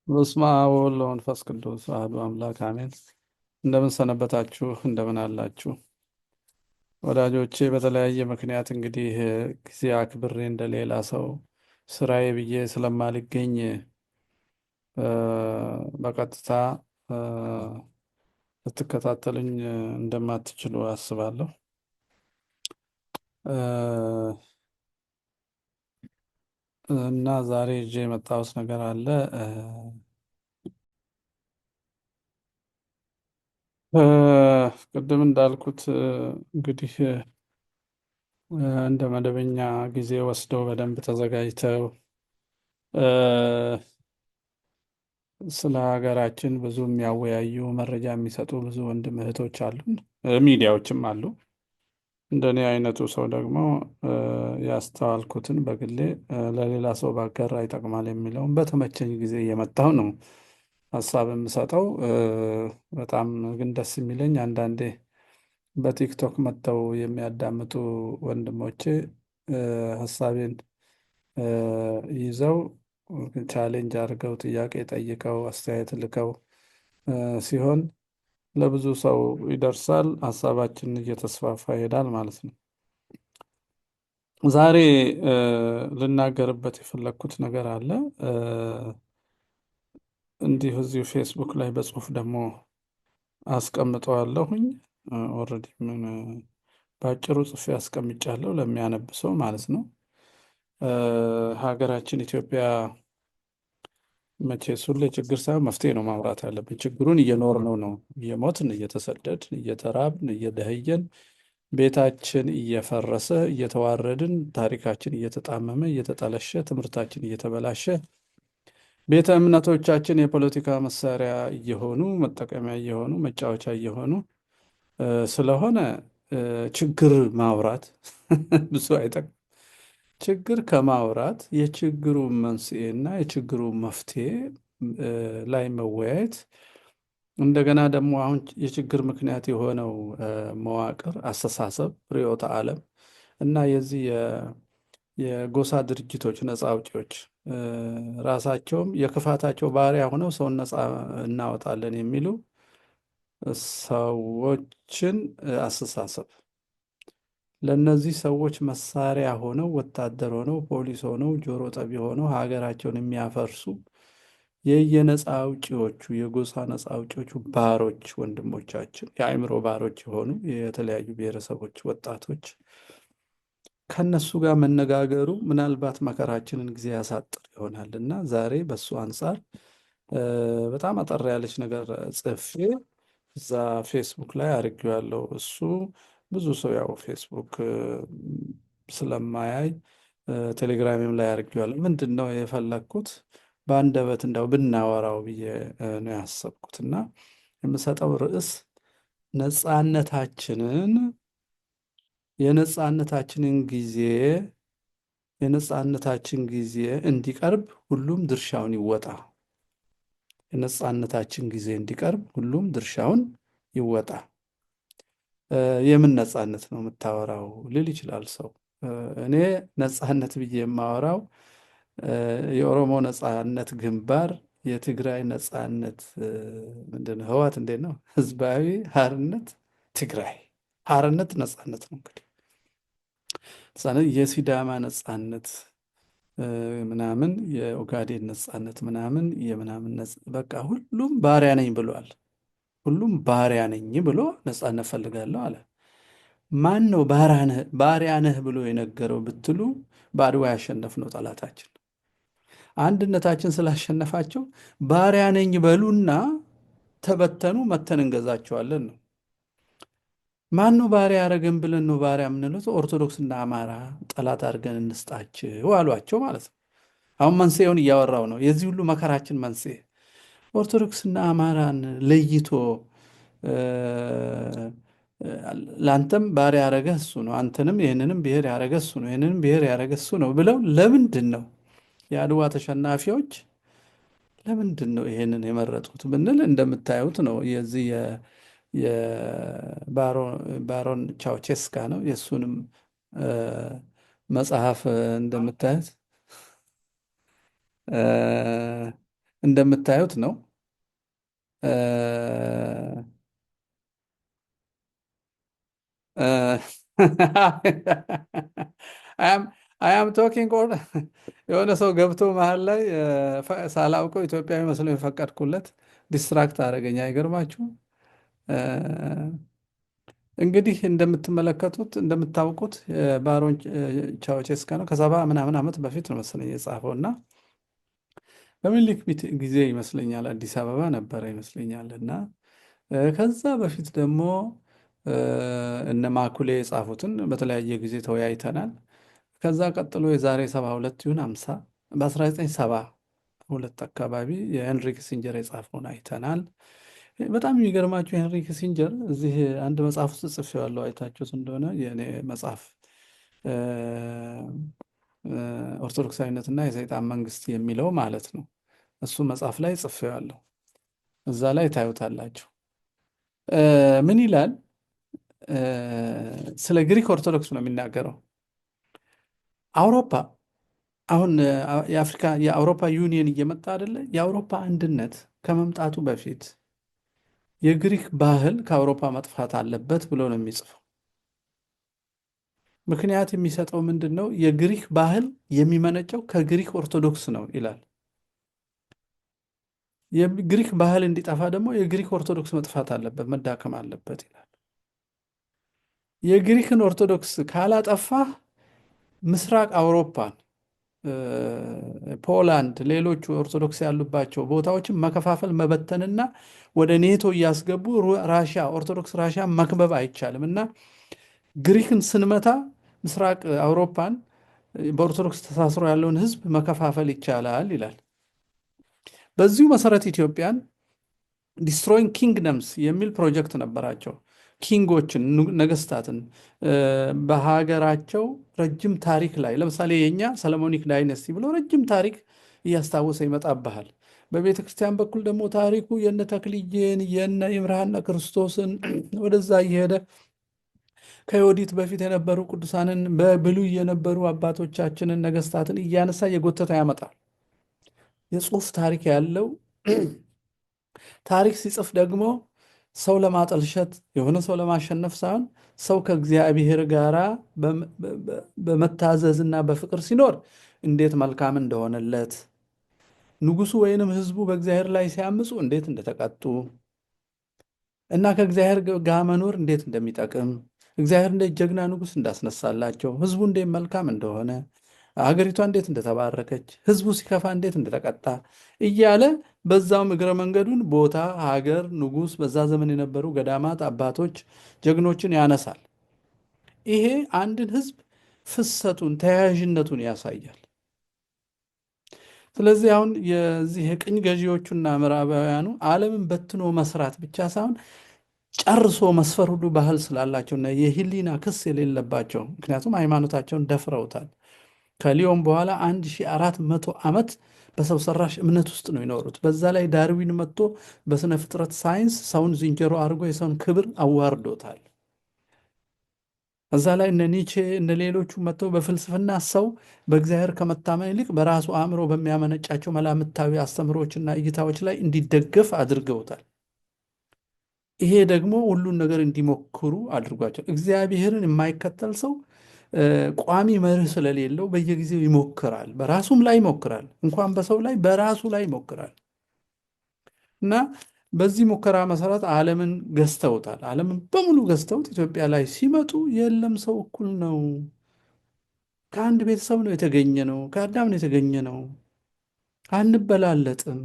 በስመ አብ ወወልድ ወመንፈስ ቅዱስ አሐዱ አምላክ አሜን። እንደምን ሰነበታችሁ? እንደምን አላችሁ ወዳጆቼ? በተለያየ ምክንያት እንግዲህ ጊዜ አክብሬ እንደሌላ ሰው ስራዬ ብዬ ስለማልገኝ እ፣ በቀጥታ እ፣ ልትከታተሉኝ እንደማትችሉ አስባለሁ። እ፣ እና ዛሬ ይዤ የመጣሁት ነገር አለ። እ፣ ቅድም እንዳልኩት እንግዲህ እንደ መደበኛ ጊዜ ወስደው በደንብ ተዘጋጅተው እ፣ ስለ ሀገራችን ብዙ የሚያወያዩ መረጃ የሚሰጡ ብዙ ወንድም እህቶች አሉን፣ ሚዲያዎችም አሉ። እንደኔ አይነቱ ሰው ደግሞ ያስተዋልኩትን በግሌ ለሌላ ሰው ባጋራ ይጠቅማል የሚለውን በተመቸኝ ጊዜ እየመጣሁ ነው ሀሳብ የምሰጠው። በጣም ግን ደስ የሚለኝ አንዳንዴ በቲክቶክ መጥተው የሚያዳምጡ ወንድሞቼ እ፣ ሀሳቤን እ፣ ይዘው ቻሌንጅ አድርገው ጥያቄ ጠይቀው አስተያየት ልከው ሲሆን ለብዙ ሰው ይደርሳል፣ ሀሳባችን እየተስፋፋ ይሄዳል ማለት ነው። ዛሬ እ፣ ልናገርበት የፈለግኩት ነገር አለ። እ፣ እንዲሁ እዚሁ ፌስቡክ ላይ በጽሁፍ ደግሞ አስቀምጠዋለሁኝ። ኦልሬዲ ምን በአጭሩ ጽፌ አስቀምጫለሁ ለሚያነብ ሰው ማለት ነው። እ፣ ሀገራችን ኢትዮጵያ መቼስ ሁሌ ችግር ሳይሆን መፍትሄ ነው ማውራት ያለብን። ችግሩን እየኖርነው ነው። እየሞትን፣ እየተሰደድን፣ እየተራብን፣ እየደኸየን፣ ቤታችን እየፈረሰ፣ እየተዋረድን፣ ታሪካችን እየተጣመመ እየተጠለሸ፣ ትምህርታችን እየተበላሸ፣ ቤተ እምነቶቻችን የፖለቲካ መሳሪያ እየሆኑ መጠቀሚያ እየሆኑ መጫወቻ እየሆኑ ስለሆነ እ፣ ችግር ማውራት ብዙ አይጠቅም። ችግር ከማውራት የችግሩ መንስኤና የችግሩ መፍትሄ ላይ መወያየት፣ እንደገና ደግሞ አሁን የችግር ምክንያት የሆነው መዋቅር፣ አስተሳሰብ፣ ርዕዮተ ዓለም እና የዚህ የጎሳ ድርጅቶች ነፃ አውጪዎች ራሳቸውም የክፋታቸው ባሪያ ሆነው ሰውን ነፃ እናወጣለን የሚሉ ሰዎችን አስተሳሰብ ለእነዚህ ሰዎች መሳሪያ ሆነው ወታደር ሆነው ፖሊስ ሆነው ጆሮ ጠቢ ሆነው ሀገራቸውን የሚያፈርሱ የየነፃ አውጪዎቹ የጎሳ ነፃ አውጪዎቹ ባሮች ወንድሞቻችን፣ የአእምሮ ባሮች የሆኑ የተለያዩ ብሔረሰቦች ወጣቶች ከነሱ ጋር መነጋገሩ ምናልባት መከራችንን ጊዜ ያሳጥር ይሆናል እና ዛሬ በሱ አንጻር በጣም አጠር ያለች ነገር ጽፌ እዛ ፌስቡክ ላይ አድርጌዋለሁ። እሱ ብዙ ሰው ያው ፌስቡክ ስለማያይ ቴሌግራምም ላይ አድርጌዋለሁ። ምንድን ነው የፈለግኩት በአንደበት እንዳው ብናወራው ብዬ ነው ያሰብኩት እና የምሰጠው ርዕስ ነፃነታችንን የነፃነታችንን ጊዜ የነፃነታችን ጊዜ እንዲቀርብ ሁሉም ድርሻውን ይወጣ። የነፃነታችን ጊዜ እንዲቀርብ ሁሉም ድርሻውን ይወጣ። የምን ነፃነት ነው የምታወራው ሊል ይችላል ሰው። እኔ ነፃነት ብዬ የማወራው የኦሮሞ ነፃነት ግንባር፣ የትግራይ ነፃነት ምንድን ነው ህወሓት እንዴት ነው ህዝባዊ ሓርነት ትግራይ ሓርነት ነፃነት ነው እንግዲህ ነፃነት፣ የሲዳማ ነፃነት ምናምን፣ የኦጋዴን ነፃነት ምናምን የምናምን በቃ ሁሉም ባሪያ ነኝ ብሏል። ሁሉም ባሪያ ነኝ ብሎ ነፃነት ፈልጋለሁ አለ። ማን ነው ባሪያ ነህ ብሎ የነገረው ብትሉ በአድዋ ያሸነፍነው ጠላታችን። አንድነታችን ስላሸነፋቸው ባሪያ ነኝ በሉና ተበተኑ፣ መተን እንገዛቸዋለን ነው። ማን ነው ባሪያ ያደረገን ብለን ነው ባሪያ የምንለው? ኦርቶዶክስና አማራ ጠላት አድርገን እንስጣቸው አሏቸው ማለት ነው። አሁን መንስኤውን እያወራው ነው። የዚህ ሁሉ መከራችን መንስኤ ኦርቶዶክስና አማራን ለይቶ ለአንተም ባሪያ ያደረገ እሱ ነው፣ አንተንም ይህንንም ብሔር ያደረገ እሱ ነው፣ ይህንንም ብሔር ያደረገ እሱ ነው ብለው ለምንድን ነው የአድዋ ተሸናፊዎች ለምንድን ነው ይሄንን የመረጡት ብንል እንደምታዩት ነው። የዚህ የባሮን ቻውቼስካ ነው። የእሱንም መጽሐፍ እንደምታዩት እንደምታዩት ነው። አያም ቶኪንግ ኦር የሆነ ሰው ገብቶ መሀል ላይ ሳላውቀው ኢትዮጵያዊ መስሎ የፈቀድኩለት ዲስትራክት አደረገኝ። አይገርማችሁም? እ፣ እንግዲህ እንደምትመለከቱት እንደምታውቁት ባሮን ቻውቼስካ ነው ከሰባ ምናምን ዓመት በፊት ነው መሰለኝ የጻፈው እና በምኒልክ ጊዜ ይመስለኛል አዲስ አበባ ነበረ ይመስለኛል እና ከዛ በፊት ደግሞ እ፣ እነ ማኩሌ የጻፉትን በተለያየ ጊዜ ተወያይተናል። ከዛ ቀጥሎ የዛሬ 72 ይሁን 50 በ1972 አካባቢ የሄንሪ ኪሲንጀር የጻፈውን አይተናል። በጣም የሚገርማችሁ ሄንሪ ኪሲንጀር እዚህ አንድ መጽሐፍ ውስጥ ጽፌዋለሁ፣ አይታችሁት እንደሆነ የእኔ መጽሐፍ እ፣ ኦርቶዶክሳዊነትና የሰይጣን መንግስት የሚለው ማለት ነው። እሱ መጽሐፍ ላይ ጽፌዋለሁ። እዛ ላይ ታዩታላችሁ። ምን ይላል? እ፣ ስለ ግሪክ ኦርቶዶክስ ነው የሚናገረው። አውሮፓ አሁን የአውሮፓ ዩኒየን እየመጣ አይደለ? የአውሮፓ አንድነት ከመምጣቱ በፊት የግሪክ ባህል ከአውሮፓ መጥፋት አለበት ብሎ ነው የሚጽፈው። ምክንያት የሚሰጠው ምንድን ነው? የግሪክ ባህል የሚመነጨው ከግሪክ ኦርቶዶክስ ነው ይላል። የግሪክ ባህል እንዲጠፋ ደግሞ የግሪክ ኦርቶዶክስ መጥፋት አለበት፣ መዳከም አለበት ይላል። የግሪክን ኦርቶዶክስ ካላጠፋ ምስራቅ አውሮፓን ፖላንድ፣ ሌሎቹ ኦርቶዶክስ ያሉባቸው ቦታዎችን መከፋፈል መበተንና ወደ ኔቶ እያስገቡ ራሽያ ኦርቶዶክስ ራሽያ መክበብ አይቻልም እና ግሪክን ስንመታ ምስራቅ አውሮፓን በኦርቶዶክስ ተሳስሮ ያለውን ሕዝብ መከፋፈል ይቻላል ይላል። በዚሁ መሰረት ኢትዮጵያን ዲስትሮይንግ ኪንግደምስ የሚል ፕሮጀክት ነበራቸው። ኪንጎችን ነገስታትን በሀገራቸው ረጅም ታሪክ ላይ ለምሳሌ የኛ ሰለሞኒክ ዳይነስቲ ብሎ ረጅም ታሪክ እያስታወሰ ይመጣብሃል። በቤተ ክርስቲያን በኩል ደግሞ ታሪኩ የነ ተክልዬን የነ ይምርሃነ ክርስቶስን ወደዛ እየሄደ ከዮዲት በፊት የነበሩ ቅዱሳንን በብሉይ የነበሩ አባቶቻችንን ነገስታትን እያነሳ የጎተታ ያመጣል። የጽሁፍ ታሪክ ያለው ታሪክ ሲጽፍ ደግሞ ሰው ለማጠልሸት የሆነ ሰው ለማሸነፍ ሳይሆን ሰው ከእግዚአብሔር ጋር በመታዘዝና በፍቅር ሲኖር እንዴት መልካም እንደሆነለት፣ ንጉሱ ወይንም ህዝቡ በእግዚአብሔር ላይ ሲያምፁ እንዴት እንደተቀጡ እና ከእግዚአብሔር ጋር መኖር እንዴት እንደሚጠቅም፣ እግዚአብሔር እንዴት ጀግና ንጉስ እንዳስነሳላቸው፣ ህዝቡ እንዴት መልካም እንደሆነ፣ ሀገሪቷ እንዴት እንደተባረከች፣ ህዝቡ ሲከፋ እንዴት እንደተቀጣ እያለ በዛውም እግረ መንገዱን ቦታ፣ ሀገር፣ ንጉስ፣ በዛ ዘመን የነበሩ ገዳማት አባቶች ጀግኖችን ያነሳል። ይሄ አንድን ህዝብ ፍሰቱን ተያያዥነቱን ያሳያል። ስለዚህ አሁን የዚህ የቅኝ ገዢዎቹና ምዕራባውያኑ ዓለምን በትኖ መስራት ብቻ ሳይሆን ጨርሶ መስፈር ሁሉ ባህል ስላላቸውና የህሊና ክስ የሌለባቸው ምክንያቱም ሃይማኖታቸውን ደፍረውታል። ከሊዮን በኋላ 1400 ዓመት በሰው ሰራሽ እምነት ውስጥ ነው የኖሩት። በዛ ላይ ዳርዊን መጥቶ በስነ ፍጥረት ሳይንስ ሰውን ዝንጀሮ አድርጎ የሰውን ክብር አዋርዶታል። እዛ ላይ እነ ኒቼ እነ ሌሎቹ መጥተው በፍልስፍና ሰው በእግዚአብሔር ከመታመን ይልቅ በራሱ አእምሮ በሚያመነጫቸው መላምታዊ አስተምሮችና እይታዎች ላይ እንዲደገፍ አድርገውታል። ይሄ ደግሞ ሁሉን ነገር እንዲሞክሩ አድርጓቸው። እግዚአብሔርን የማይከተል ሰው ቋሚ መርህ ስለሌለው በየጊዜው ይሞክራል። በራሱም ላይ ይሞክራል፣ እንኳን በሰው ላይ በራሱ ላይ ይሞክራል። እና በዚህ ሙከራ መሰረት ዓለምን ገዝተውታል። ዓለምን በሙሉ ገዝተውት ኢትዮጵያ ላይ ሲመጡ የለም ሰው እኩል ነው፣ ከአንድ ቤተሰብ ነው የተገኘ ነው፣ ከአዳም ነው የተገኘ ነው፣ አንበላለጥም።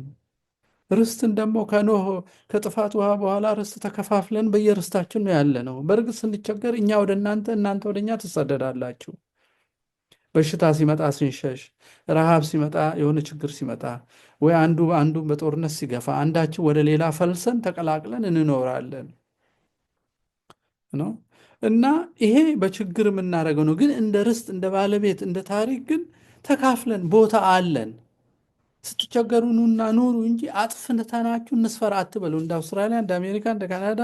ርስትን ደግሞ ከኖህ ከጥፋት ውሃ በኋላ ርስት ተከፋፍለን በየርስታችን ነው ያለ ነው። በእርግጥ ስንቸገር እኛ ወደ እናንተ፣ እናንተ ወደ እኛ ትሰደዳላችሁ። በሽታ ሲመጣ ስንሸሽ፣ ረሃብ ሲመጣ፣ የሆነ ችግር ሲመጣ፣ ወይ አንዱ አንዱ በጦርነት ሲገፋ አንዳችን ወደ ሌላ ፈልሰን ተቀላቅለን እንኖራለን ነው እና ይሄ በችግር የምናደርገው ነው። ግን እንደ ርስት እንደ ባለቤት እንደ ታሪክ ግን ተካፍለን ቦታ አለን። ስትቸገሩ ኑና ኑሩ እንጂ አጥፍተናችሁ እንስፈራ አትበሉ። እንደ አውስትራሊያ፣ እንደ አሜሪካ፣ እንደ ካናዳ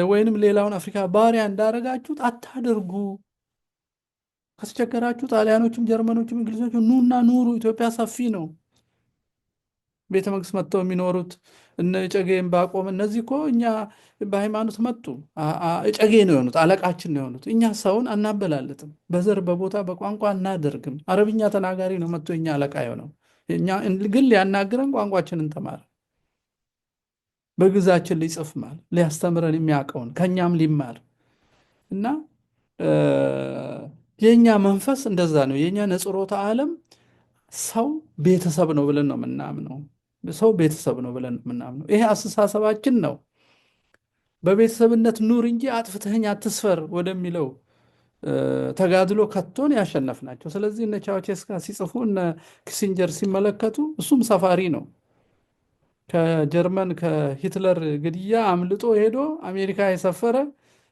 ወይንም ሌላውን አፍሪካ ባሪያ እንዳደረጋችሁት አታደርጉ። ከተቸገራችሁ ጣሊያኖችም፣ ጀርመኖችም፣ እንግሊዞችም ኑና ኑሩ። ኢትዮጵያ ሰፊ ነው። ቤተ መንግስት መጥተው የሚኖሩት እነ እጨጌ ዕንባቆም፣ እነዚህ እኮ እኛ በሃይማኖት መጡ እጨጌ ነው የሆኑት፣ አለቃችን ነው የሆኑት። እኛ ሰውን አናበላልጥም፣ በዘር በቦታ በቋንቋ አናደርግም። አረብኛ ተናጋሪ ነው መጥቶ እኛ አለቃ የሆነው። እኛ ግን ሊያናግረን ቋንቋችንን ተማረ። በግዛችን ሊጽፍ ማለት ሊያስተምረን የሚያውቀውን ከእኛም ሊማር እና የእኛ መንፈስ እንደዛ ነው። የእኛ ነጽሮተ ዓለም ሰው ቤተሰብ ነው ብለን ነው የምናምነው። ሰው ቤተሰብ ነው ብለን ነው የምናምነው። ይሄ አስተሳሰባችን ነው። በቤተሰብነት ኑር እንጂ አጥፍተኸኝ አትስፈር ወደሚለው ተጋድሎ ከቶን ያሸነፍናቸው። ስለዚህ እነ ቻውቼስካ ሲጽፉ እነ ኪሲንጀር ሲመለከቱ እሱም ሰፋሪ ነው። ከጀርመን ከሂትለር ግድያ አምልጦ ሄዶ አሜሪካ የሰፈረ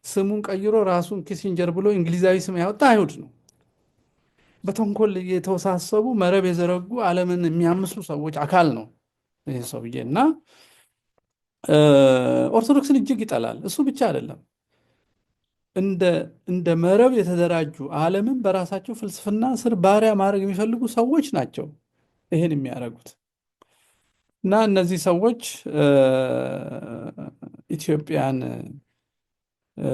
ስሙን ቀይሮ ራሱን ኪሲንጀር ብሎ እንግሊዛዊ ስም ያወጣ አይሁድ ነው። በተንኮል የተወሳሰቡ መረብ የዘረጉ ዓለምን የሚያምሱ ሰዎች አካል ነው ይህ ሰውዬ እና ኦርቶዶክስን እጅግ ይጠላል። እሱ ብቻ አይደለም፣ እንደ መረብ የተደራጁ ዓለምን በራሳቸው ፍልስፍና ስር ባሪያ ማድረግ የሚፈልጉ ሰዎች ናቸው ይህን የሚያደርጉት። እና እነዚህ ሰዎች ኢትዮጵያን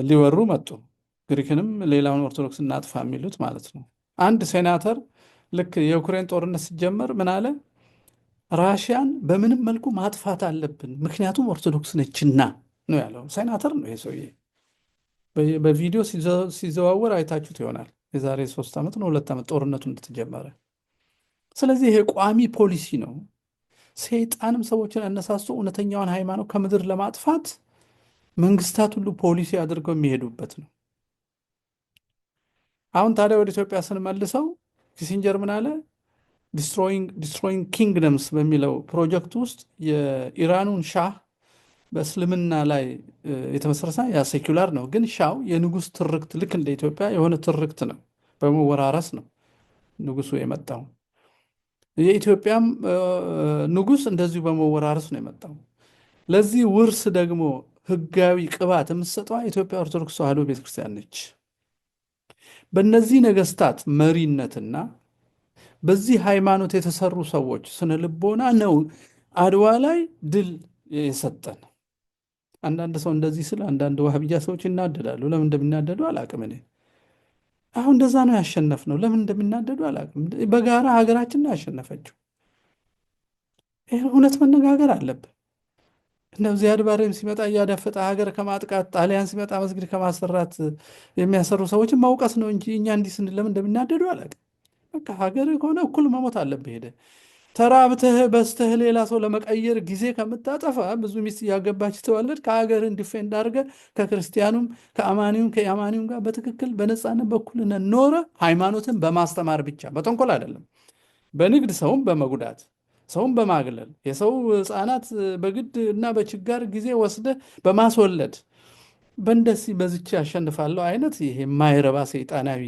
ሊወሩ መጡ። ግሪክንም ሌላውን ኦርቶዶክስ እናጥፋ የሚሉት ማለት ነው። አንድ ሴናተር ልክ የዩክሬን ጦርነት ሲጀመር ምን አለ? ራሽያን በምንም መልኩ ማጥፋት አለብን ምክንያቱም ኦርቶዶክስ ነችና ነው ያለው። ሴናተር ነው ይሄ ሰውዬ። በቪዲዮ ሲዘዋወር አይታችሁት ይሆናል። የዛሬ 3 ዓመት ነው 2 ዓመት ጦርነቱ እንደተጀመረ። ስለዚህ ይሄ ቋሚ ፖሊሲ ነው። ሰይጣንም ሰዎችን አነሳስቶ እውነተኛውን ሃይማኖት ከምድር ለማጥፋት መንግስታት ሁሉ ፖሊሲ አድርገው የሚሄዱበት ነው። አሁን ታዲያ ወደ ኢትዮጵያ ስንመልሰው ኪሲንጀር ምን አለ? ዲስትሮይንግ ኪንግደምስ በሚለው ፕሮጀክት ውስጥ የኢራኑን ሻህ በእስልምና ላይ የተመሰረተ ያ ሴኩላር ነው፣ ግን ሻው የንጉስ ትርክት ልክ እንደ ኢትዮጵያ የሆነ ትርክት ነው። በመወራረስ ነው ንጉሱ የመጣው። የኢትዮጵያም ንጉስ እንደዚሁ በመወራረስ ነው የመጣው። ለዚህ ውርስ ደግሞ ህጋዊ ቅባት የምትሰጠዋ ኢትዮጵያ ኦርቶዶክስ ተዋሕዶ ቤተክርስቲያን ነች። በእነዚህ ነገስታት መሪነትና በዚህ ሃይማኖት የተሰሩ ሰዎች ስነ ልቦና ነው አድዋ ላይ ድል የሰጠን። አንዳንድ ሰው እንደዚህ ስለ አንዳንድ ዋህብያ ሰዎች ይናደዳሉ። ለምን እንደሚናደዱ አላቅም። እኔ አሁን እንደዛ ነው ያሸነፍነው። ለምን እንደሚናደዱ አላቅም። በጋራ ሀገራችን ነው ያሸነፈችው። ይህ እውነት መነጋገር አለብን። እንደው ዚያድ ባሬም ሲመጣ እያዳፈጠ ሀገር ከማጥቃት ጣሊያን ሲመጣ መስጊድ ከማሰራት የሚያሰሩ ሰዎችን ማውቀስ ነው እንጂ እኛ እንዲህ ስንል ለምን እንደሚናደዱ አላቅም። በቃ ሀገር ከሆነ እኩል መሞት አለብህ። ሄደ ተራብተህ በስተህ ሌላ ሰው ለመቀየር ጊዜ ከምታጠፋ ብዙ ሚስት እያገባች ተወለድ ከሀገርን ዲፌንድ አድርገህ ከክርስቲያኑም ከአማኒውም ከአማኒውም ጋር በትክክል በነፃነት በኩልነት ኖረ ሃይማኖትን በማስተማር ብቻ በተንኮል አይደለም። በንግድ ሰውም በመጉዳት ሰውን በማግለል የሰው ህፃናት በግድ እና በችጋር ጊዜ ወስደህ በማስወለድ በእንደዚህ በዝቼ ያሸንፋለሁ አይነት ይሄ የማይረባ ሰይጣናዊ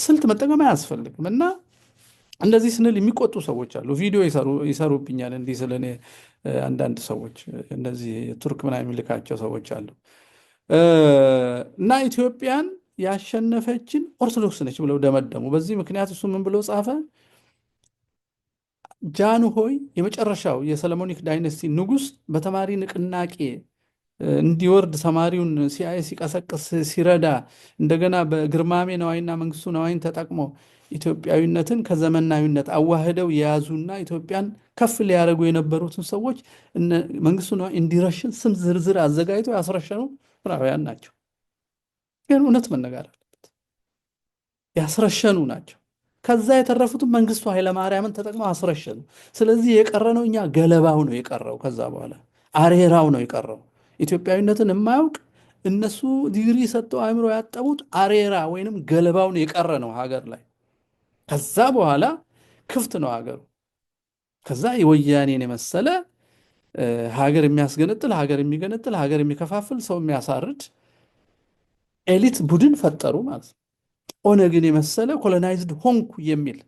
ስልት መጠቀም አያስፈልግም። እና እንደዚህ ስንል የሚቆጡ ሰዎች አሉ። ቪዲዮ ይሰሩብኛል እንዲህ ስለ እኔ አንዳንድ ሰዎች እንደዚህ ቱርክ ምናምን የሚልካቸው ሰዎች አሉ። እና ኢትዮጵያን ያሸነፈችን ኦርቶዶክስ ነች ብለው ደመደሙ። በዚህ ምክንያት እሱ ምን ብሎ ጻፈ? ጃንሆይ የመጨረሻው የሰለሞኒክ ዳይነስቲ ንጉስ በተማሪ ንቅናቄ እንዲወርድ ተማሪውን ሲቀሰቅስ ሲረዳ እንደገና በግርማሜ ነዋይና መንግስቱ ነዋይን ተጠቅሞ ኢትዮጵያዊነትን ከዘመናዊነት አዋህደው የያዙና ኢትዮጵያን ከፍ ሊያደርጉ የነበሩትን ሰዎች መንግስቱ ነዋይ እንዲረሽን ስም ዝርዝር አዘጋጅተው ያስረሸኑ ምዕራባውያን ናቸው። ግን እውነት መነጋር አለበት፣ ያስረሸኑ ናቸው። ከዛ የተረፉትን መንግስቱ ኃይለማርያምን ተጠቅመው አስረሸኑ። ስለዚህ የቀረነው እኛ ገለባው ነው የቀረው። ከዛ በኋላ አሬራው ነው የቀረው። ኢትዮጵያዊነትን የማያውቅ እነሱ ዲግሪ ሰጠው አእምሮ ያጠቡት አሬራ ወይንም ገለባውን የቀረ ነው ሀገር ላይ። ከዛ በኋላ ክፍት ነው ሀገሩ። ከዛ የወያኔን የመሰለ ሀገር የሚያስገነጥል ሀገር የሚገነጥል ሀገር የሚከፋፍል ሰው የሚያሳርድ ኤሊት ቡድን ፈጠሩ ማለት ነው። ኦነግን የመሰለ ኮሎናይዝድ ሆንኩ የሚል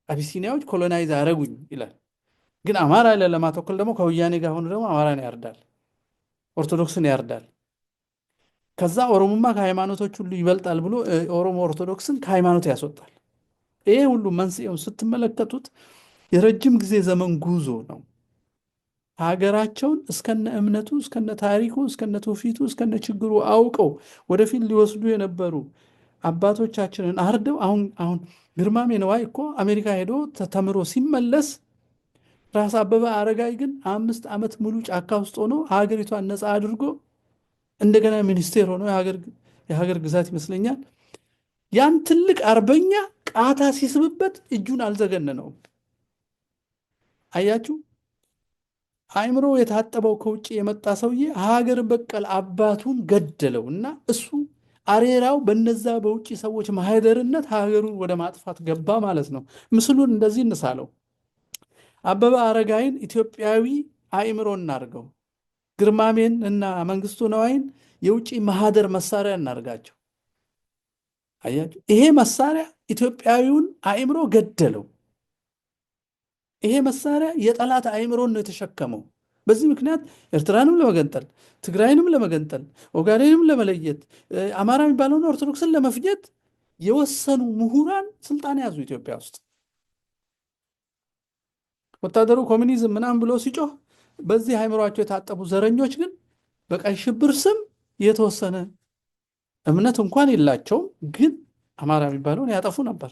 አቢሲኒያዎች ኮሎናይዝ አረጉኝ ይላል። ግን አማራ ላይ ለማተኮል ደግሞ ከወያኔ ጋር ሆኖ ደግሞ አማራን ያርዳል፣ ኦርቶዶክስን ያርዳል። ከዛ ኦሮሞማ ከሃይማኖቶች ሁሉ ይበልጣል ብሎ ኦሮሞ ኦርቶዶክስን ከሃይማኖት ያስወጣል። ይሄ ሁሉ መንስኤውን ስትመለከቱት የረጅም ጊዜ ዘመን ጉዞ ነው። ሀገራቸውን እስከነ እምነቱ እስከነ ታሪኩ እስከነ ትውፊቱ እስከነ ችግሩ አውቀው ወደፊት ሊወስዱ የነበሩ አባቶቻችንን አርደው አሁን ግርማሜ ነዋይ እኮ አሜሪካ ሄዶ ተምሮ ሲመለስ ራስ አበበ አረጋይ ግን 5 ዓመት ሙሉ ጫካ ውስጥ ሆኖ ሀገሪቷን ነፃ አድርጎ እንደገና ሚኒስቴር ሆኖ የሀገር ግዛት ይመስለኛል ያን ትልቅ አርበኛ ቃታ ሲስብበት እጁን አልዘገነነውም። አያችሁ፣ አእምሮ የታጠበው ከውጭ የመጣ ሰውዬ ሀገር በቀል አባቱን ገደለው እና እሱ አሬራው በነዛ በውጭ ሰዎች ማህደርነት ሀገሩን ወደ ማጥፋት ገባ ማለት ነው። ምስሉን እንደዚህ እንሳለው። አበበ አረጋይን ኢትዮጵያዊ አእምሮ እናርገው፣ ግርማሜን እና መንግስቱ ነዋይን የውጭ ማህደር መሳሪያ እናርጋቸው። አያችሁ፣ ይሄ መሳሪያ ኢትዮጵያዊውን አእምሮ ገደለው። ይሄ መሳሪያ የጠላት አእምሮን ነው የተሸከመው። በዚህ ምክንያት ኤርትራንም ለመገንጠል፣ ትግራይንም ለመገንጠል፣ ኦጋዴንም ለመለየት፣ አማራ የሚባለውን ኦርቶዶክስን ለመፍጀት የወሰኑ ምሁራን ስልጣን ያዙ ኢትዮጵያ ውስጥ። ወታደሩ ኮሚኒዝም ምናምን ብሎ ሲጮህ፣ በዚህ አእምሯቸው የታጠቡ ዘረኞች ግን በቀይ ሽብር ስም የተወሰነ እምነት እንኳን የላቸውም፣ ግን አማራ የሚባለውን ያጠፉ ነበር።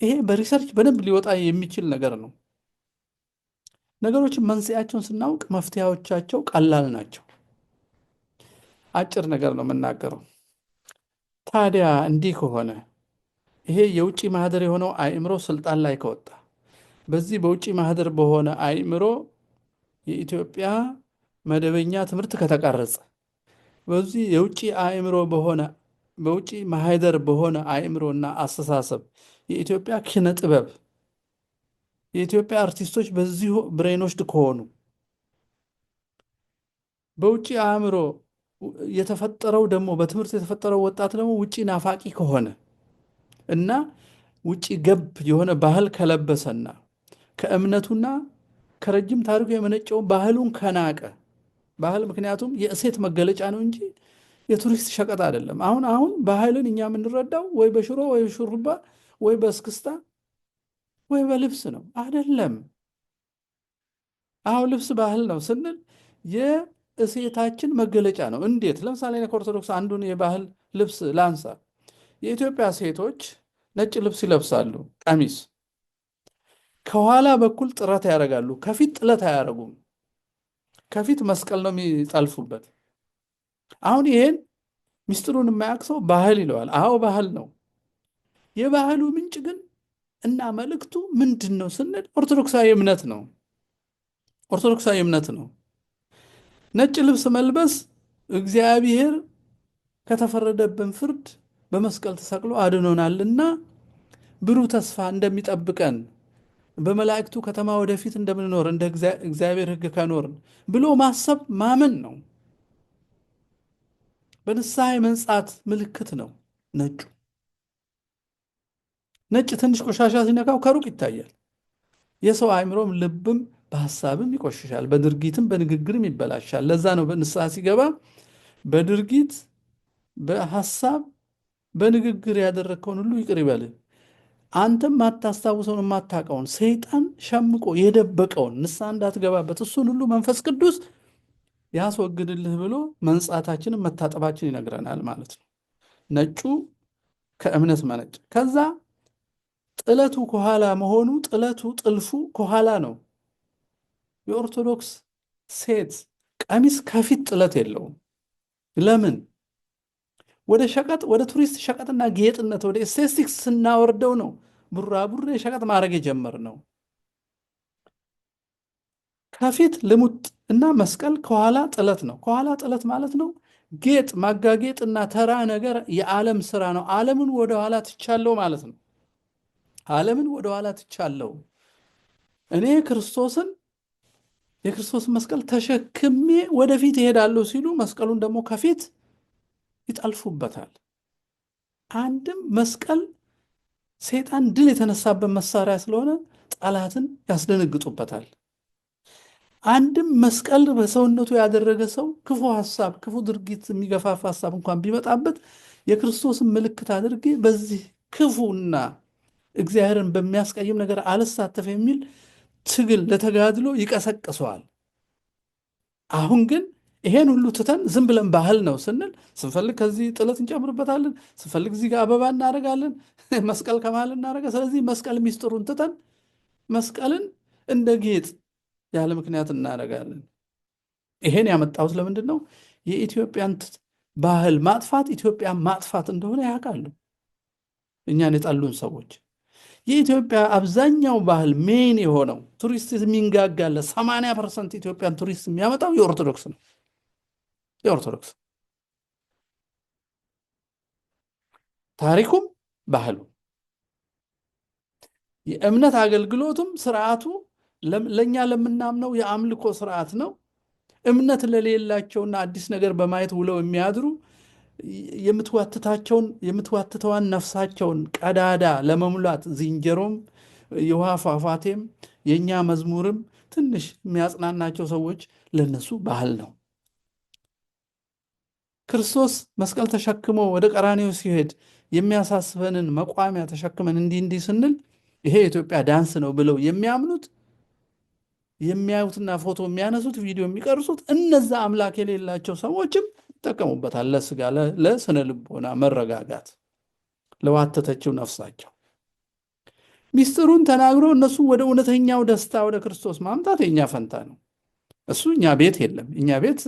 ይሄ በሪሰርች በደንብ ሊወጣ የሚችል ነገር ነው። ነገሮችን መንስኤያቸውን ስናውቅ መፍትሄዎቻቸው ቀላል ናቸው። አጭር ነገር ነው የምናገረው። ታዲያ እንዲህ ከሆነ ይሄ የውጭ ማህደር የሆነው አእምሮ ስልጣን ላይ ከወጣ፣ በዚህ በውጭ ማህደር በሆነ አእምሮ የኢትዮጵያ መደበኛ ትምህርት ከተቀረጸ፣ በዚህ የውጭ አእምሮ በውጭ ማህደር በሆነ አእምሮና አስተሳሰብ የኢትዮጵያ ኪነ ጥበብ የኢትዮጵያ አርቲስቶች በዚሁ ብሬኖችድ ከሆኑ፣ በውጭ አእምሮ የተፈጠረው ደግሞ በትምህርት የተፈጠረው ወጣት ደግሞ ውጭ ናፋቂ ከሆነ እና ውጭ ገብ የሆነ ባህል ከለበሰና ከእምነቱና ከረጅም ታሪኩ የመነጨውን ባህሉን ከናቀ፣ ባህል ምክንያቱም የእሴት መገለጫ ነው እንጂ የቱሪስት ሸቀጥ አይደለም። አሁን ባህልን እኛ የምንረዳው ወይ በሽሮ ወይ በሹሩባ ወይ በእስክስታ ወይ በልብስ ነው አይደለም። አሁን ልብስ ባህል ነው ስንል የእሴታችን መገለጫ ነው። እንዴት? ለምሳሌ ከኦርቶዶክስ አንዱን የባህል ልብስ ላንሳ። የኢትዮጵያ ሴቶች ነጭ ልብስ ይለብሳሉ፣ ቀሚስ። ከኋላ በኩል ጥረት ያደርጋሉ፣ ከፊት ጥለት አያደርጉም። ከፊት መስቀል ነው የሚጠልፉበት። አሁን ይሄን ሚስጥሩን የማያውቅ ሰው ባህል ይለዋል። አዎ ባህል ነው። የባህሉ ምንጭ ግን እና መልእክቱ ምንድን ነው ስንል ኦርቶዶክሳዊ እምነት ነው። ኦርቶዶክሳዊ እምነት ነው። ነጭ ልብስ መልበስ እግዚአብሔር ከተፈረደብን ፍርድ በመስቀል ተሰቅሎ አድኖናልና ብሩህ ተስፋ እንደሚጠብቀን በመላእክቱ ከተማ ወደፊት እንደምንኖር እንደ እግዚአብሔር ሕግ ከኖርን ብሎ ማሰብ ማመን ነው። በንስሐ የመንጻት ምልክት ነው ነጩ። ነጭ ትንሽ ቆሻሻ ሲነካው ከሩቅ ይታያል። የሰው አእምሮም ልብም በሐሳብም ይቆሽሻል፣ በድርጊትም በንግግርም ይበላሻል። ለዛ ነው በንስሐ ሲገባ በድርጊት በሐሳብ በንግግር ያደረግከውን ሁሉ ይቅር ይበልህ፣ አንተም ማታስታውሰውን የማታውቀውን ሰይጣን ሸምቆ የደበቀውን ንስሐ እንዳትገባበት እሱን ሁሉ መንፈስ ቅዱስ ያስወግድልህ ብሎ መንጻታችንን መታጠባችን ይነግረናል ማለት ነው። ነጩ ከእምነት መነጭ። ከዛ ጥለቱ ከኋላ መሆኑ፣ ጥልፉ ከኋላ ነው። የኦርቶዶክስ ሴት ቀሚስ ከፊት ጥለት የለውም። ለምን? ወደ ቱሪስት ሸቀጥና ጌጥነት ወደ ኤስቴቲክስ ስናወርደው ነው ቡራቡሬ ሸቀጥ ማድረግ የጀመርነው። ከፊት ልሙጥ እና መስቀል፣ ከኋላ ጥለት ነው። ከኋላ ጥለት ማለት ነው ጌጥ ማጋጌጥ እና ተራ ነገር የዓለም ስራ ነው። ዓለምን ወደኋላ ትቻለው ማለት ነው። ዓለምን ወደኋላ ትቻለው። እኔ የክርስቶስን መስቀል ተሸክሜ ወደፊት እሄዳለሁ ሲሉ መስቀሉን ደግሞ ከፊት ይጠልፉበታል። አንድም መስቀል ሰይጣን ድል የተነሳበት መሳሪያ ስለሆነ ጠላትን ያስደነግጡበታል። አንድም መስቀል በሰውነቱ ያደረገ ሰው ክፉ ሐሳብ፣ ክፉ ድርጊት የሚገፋፋ ሐሳብ እንኳን ቢመጣበት የክርስቶስን ምልክት አድርጌ በዚህ ክፉና እግዚአብሔርን በሚያስቀይም ነገር አልሳተፍ የሚል ትግል ለተጋድሎ ይቀሰቅሰዋል። አሁን ግን ይሄን ሁሉ ትተን ዝም ብለን ባህል ነው ስንል ስንፈልግ ከዚህ ጥለት እንጨምርበታለን፣ ስንፈልግ እዚህ ጋር አበባ እናደርጋለን፣ መስቀል ከመሃል እናደርጋ። ስለዚህ መስቀል ሚስጥሩን ትተን መስቀልን እንደ ጌጥ ያለ ምክንያት እናደርጋለን። ይሄን ያመጣሁት ለምንድን ነው? የኢትዮጵያን ባህል ማጥፋት ኢትዮጵያን ማጥፋት እንደሆነ ያውቃሉ እኛን የጠሉን ሰዎች። የኢትዮጵያ አብዛኛው ባህል ሜን የሆነው ቱሪስት የሚንጋጋለ 80% ኢትዮጵያን ቱሪስት የሚያመጣው የኦርቶዶክስ ነው። የኦርቶዶክስ ታሪኩም ባህሉ የእምነት አገልግሎቱም ስርዓቱ ለእኛ ለምናምነው የአምልኮ ስርዓት ነው። እምነት ለሌላቸውና አዲስ ነገር በማየት ውለው የሚያድሩ የምትዋትተዋን ነፍሳቸውን ቀዳዳ ለመሙላት ዝንጀሮም የውሃ ፏፏቴም የእኛ መዝሙርም ትንሽ የሚያጽናናቸው ሰዎች ለነሱ ባህል ነው። ክርስቶስ መስቀል ተሸክሞ ወደ ቀራኔው ሲሄድ የሚያሳስበንን መቋሚያ ተሸክመን እንዲህ ስንል ይሄ የኢትዮጵያ ዳንስ ነው ብለው የሚያምኑት የሚያዩትና ፎቶ የሚያነሱት ቪዲዮ የሚቀርጹት እነዛ አምላክ የሌላቸው ሰዎችም ይጠቀሙበታል። ለስጋ ለስነ ልቦና መረጋጋት ለዋተተችው ነፍሳቸው ሚስጥሩን ተናግሮ እነሱ ወደ እውነተኛው ደስታ ወደ ክርስቶስ ማምጣት የኛ ፈንታ ነው። እሱ እኛ ቤት የለም። እኛ ቤት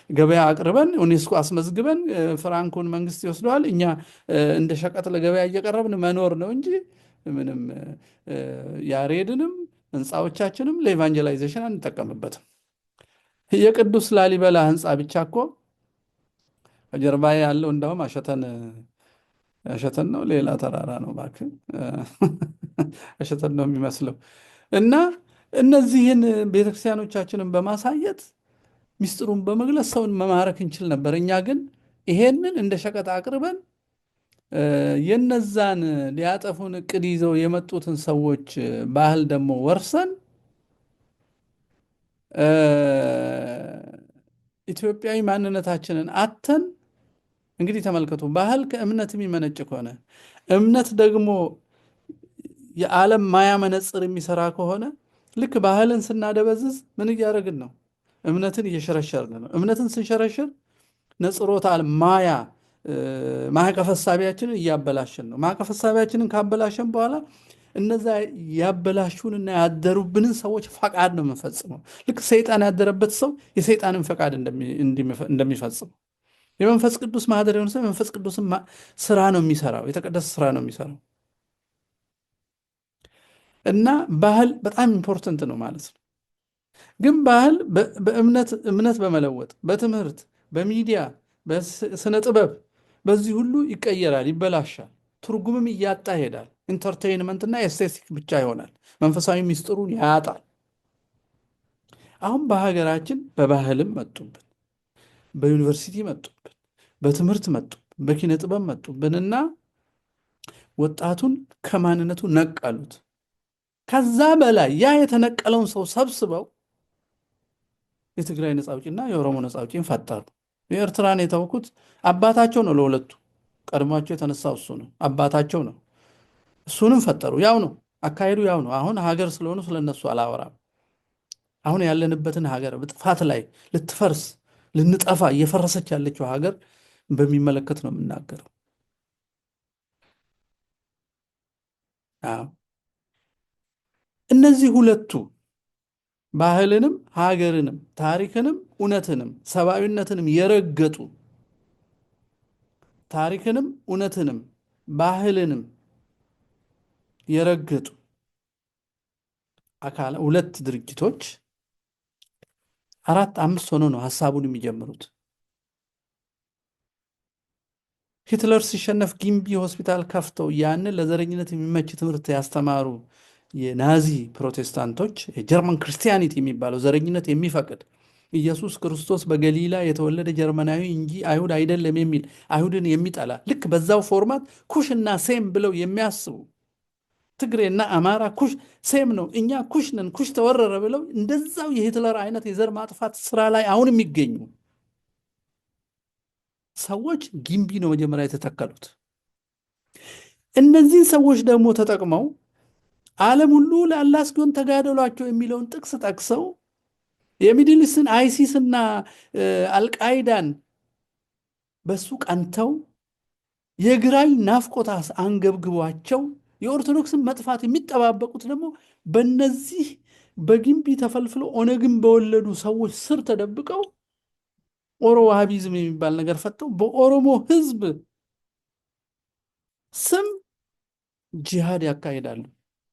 ገበያ አቅርበን ዩኔስኮ አስመዝግበን ፍራንኩን መንግስት ይወስደዋል። እኛ እንደ ሸቀጥ ለገበያ እየቀረብን መኖር ነው እንጂ ምንም ያሬድንም ህንፃዎቻችንም ለኢቫንጀላይዜሽን አንጠቀምበትም። የቅዱስ ላሊበላ ህንፃ ብቻ እኮ ከጀርባ ያለው እንዳውም አሸተን ነው፣ ሌላ ተራራ ነው እባክህ አሸተን ነው የሚመስለው። እና እነዚህን ቤተክርስቲያኖቻችንን በማሳየት ሚስጥሩን በመግለጽ ሰውን መማረክ እንችል ነበር። እኛ ግን ይሄንን እንደ ሸቀጥ አቅርበን የነዛን ሊያጠፉን እቅድ ይዘው የመጡትን ሰዎች ባህል ደግሞ ወርሰን ኢትዮጵያዊ ማንነታችንን አተን። እንግዲህ ተመልከቱ፣ ባህል ከእምነት የሚመነጭ ከሆነ እምነት ደግሞ የዓለም ማያ መነጽር የሚሰራ ከሆነ ልክ ባህልን ስናደበዝዝ ምን እያደረግን ነው? እምነትን እየሸረሸርን ነው። እምነትን ስንሸረሽር ነጽሮታል ማያ ማዕቀፈ እሳቤያችንን እያበላሽን ነው። ማዕቀፈ እሳቤያችንን ካበላሸን በኋላ እነዛ ያበላሹንና ያደሩብንን ሰዎች ፈቃድ ነው የምንፈጽመው። ልክ ሰይጣን ያደረበት ሰው የሰይጣንን ፈቃድ እንደሚፈጽመው የመንፈስ ቅዱስ ማህደር የሆነ ሰው የመንፈስ ቅዱስን ስራ ነው የሚሰራው፣ የተቀደሰ ስራ ነው የሚሰራው። እና ባህል በጣም ኢምፖርተንት ነው ማለት ነው። ግን ባህል እምነት በመለወጥ በትምህርት፣ በሚዲያ፣ በስነ ጥበብ በዚህ ሁሉ ይቀየራል፣ ይበላሻል፣ ትርጉምም እያጣ ይሄዳል። ኢንተርቴይንመንት እና ኤስቴቲክ ብቻ ይሆናል፣ መንፈሳዊ ሚስጥሩን ያጣል። አሁን በሀገራችን በባህልም መጡብን፣ በዩኒቨርሲቲ መጡብን፣ በትምህርት መጡብን፣ በኪነ ጥበብ መጡብንና ወጣቱን ከማንነቱ ነቀሉት። ከዛ በላይ ያ የተነቀለውን ሰው ሰብስበው የትግራይ ነፃ አውጪና የኦሮሞ ነፃ አውጪን ፈጠሩ። የኤርትራን የተውኩት አባታቸው ነው። ለሁለቱ ቀድሟቸው የተነሳው እሱ ነው፣ አባታቸው ነው። እሱንም ፈጠሩ። ያው ነው አካሄዱ፣ ያው ነው። አሁን ሀገር ስለሆኑ ስለነሱ አላወራም። አሁን ያለንበትን ሀገር በጥፋት ላይ ልትፈርስ ልንጠፋ እየፈረሰች ያለችው ሀገር በሚመለከት ነው የምናገረው። እነዚህ ሁለቱ ባህልንም ሀገርንም ታሪክንም እውነትንም ሰብአዊነትንም የረገጡ ታሪክንም እውነትንም ባህልንም የረገጡ ሁለት ድርጅቶች 4 5 ሆኖ ነው ሀሳቡን የሚጀምሩት። ሂትለር ሲሸነፍ ጊምቢ ሆስፒታል ከፍተው ያንን ለዘረኝነት የሚመች ትምህርት ያስተማሩ የናዚ ፕሮቴስታንቶች የጀርመን ክርስቲያኒቲ የሚባለው ዘረኝነት የሚፈቅድ ኢየሱስ ክርስቶስ በገሊላ የተወለደ ጀርመናዊ እንጂ አይሁድ አይደለም የሚል አይሁድን የሚጠላ ልክ በዛው ፎርማት ኩሽና ሴም ብለው የሚያስቡ ትግሬና አማራ ኩሽ ሴም ነው፣ እኛ ኩሽ ነን፣ ኩሽ ተወረረ ብለው እንደዛው የሂትለር አይነት የዘር ማጥፋት ስራ ላይ አሁን የሚገኙ ሰዎች ጊምቢ ነው መጀመሪያ የተተከሉት። እነዚህን ሰዎች ደግሞ ተጠቅመው ዓለም ሁሉ ለአላህ እስኪሆን ተጋደሏቸው የሚለውን ጥቅስ ጠቅሰው የሚድል ኢስትን አይሲስና አልቃይዳን በሱ ቀንተው የግራኝ ናፍቆት አንገብግቧቸው የኦርቶዶክስን መጥፋት የሚጠባበቁት ደግሞ በነዚህ በግንቢ ተፈልፍለው ኦነግን በወለዱ ሰዎች ስር ተደብቀው ኦሮ ዋሃቢዝም የሚባል ነገር ፈጥተው በኦሮሞ ሕዝብ ስም ጂሃድ ያካሂዳሉ።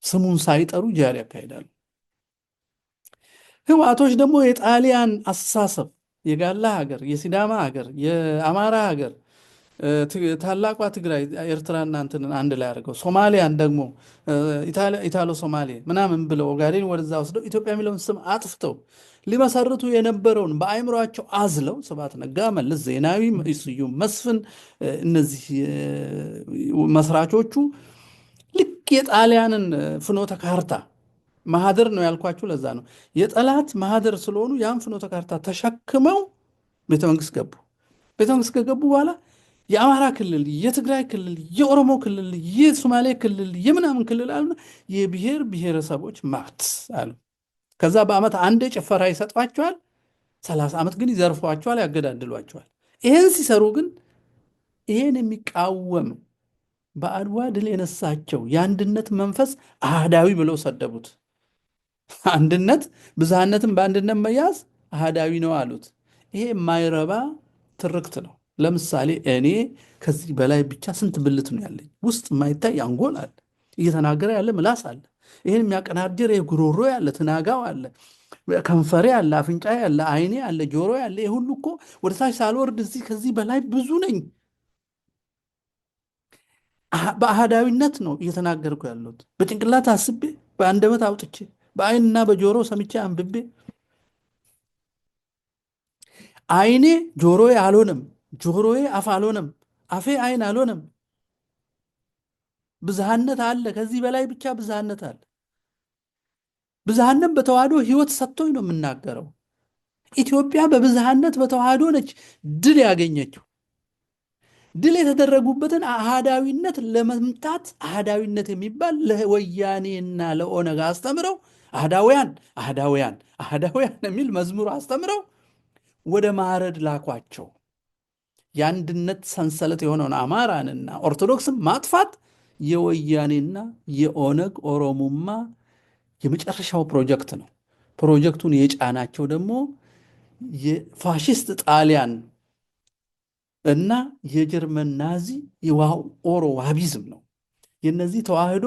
ስሙን ሳይጠሩ ጂሃድ ያካሂዳሉ። ህወሓቶች ደግሞ የጣሊያን አስተሳሰብ የጋላ ሀገር፣ የሲዳማ ሀገር፣ የአማራ ሀገር፣ ታላቋ ትግራይ ኤርትራና እንትንን አንድ ላይ አድርገው ሶማሊያን ደግሞ ኢታሎ ሶማሌ ምናምን ብለው ኦጋዴን ወደዛ ወስደው ኢትዮጵያ የሚለውን ስም አጥፍተው ሊመሰርቱ የነበረውን በአእምሯቸው አዝለው ስብሐት ነጋ፣ መለስ ዜናዊ፣ ስዩም መስፍን እነዚህ መስራቾቹ ልክ የጣሊያንን ፍኖተ ካርታ ማህደር ነው ያልኳችሁ። ለዛ ነው የጠላት ማህደር ስለሆኑ ያን ፍኖተ ካርታ ተሸክመው ቤተመንግስት ገቡ። ቤተመንግስት ከገቡ በኋላ የአማራ ክልል፣ የትግራይ ክልል፣ የኦሮሞ ክልል፣ የሶማሌ ክልል፣ የምናምን ክልል አሉና የብሔር ብሔረሰቦች መብት አሉ። ከዛ በዓመት አንዴ ጭፈራ ይሰጧቸዋል። 30 ዓመት ግን ይዘርፏቸዋል፣ ያገዳድሏቸዋል። ይህን ሲሰሩ ግን ይህን የሚቃወም በአድዋ ድል የነሳቸው የአንድነት መንፈስ አህዳዊ ብለው ሰደቡት። አንድነት ብዝሃነትን በአንድነት መያዝ አህዳዊ ነው አሉት። ይሄ የማይረባ ትርክት ነው። ለምሳሌ እኔ ከዚህ በላይ ብቻ ስንት ብልት ነው ያለኝ? ውስጥ የማይታይ አንጎል አለ፣ እየተናገረ ያለ ምላስ አለ፣ ይህን የሚያቀናድር ጉሮሮ ያለ፣ ትናጋው አለ፣ ከንፈሬ አለ፣ አፍንጫ ያለ፣ አይኔ አለ፣ ጆሮ ያለ። ይህ ሁሉ እኮ ወደ ታች ሳልወርድ እዚህ ከዚህ በላይ ብዙ ነኝ። በአህዳዊነት ነው እየተናገርኩ ያለሁት። በጭንቅላት አስቤ፣ በአንደበት አውጥቼ፣ በአይንና በጆሮ ሰምቼ አንብቤ አይኔ ጆሮዬ አልሆነም፣ ጆሮዬ አፍ አልሆነም፣ አፌ አይን አልሆነም። ብዝሃነት አለ፣ ከዚህ በላይ ብቻ ብዝሃነት አለ። ብዝሃነት በተዋህዶ ህይወት ሰጥቶኝ ነው የምናገረው። ኢትዮጵያ በብዝሃነት በተዋህዶ ነች ድል ያገኘችው። ድል የተደረጉበትን አህዳዊነት ለመምታት አህዳዊነት የሚባል ለወያኔና ለኦነግ አስተምረው አህዳውያን አህዳውያን አህዳውያን የሚል መዝሙር አስተምረው ወደ ማረድ ላኳቸው። የአንድነት ሰንሰለት የሆነውን አማራንና ኦርቶዶክስን ማጥፋት የወያኔና የኦነግ ኦሮሙማ የመጨረሻው ፕሮጀክት ነው። ፕሮጀክቱን የጫናቸው ደግሞ የፋሽስት ጣሊያን እና የጀርመን ናዚ የኦሮ ዋሃቢዝም ነው። የነዚህ ተዋህዶ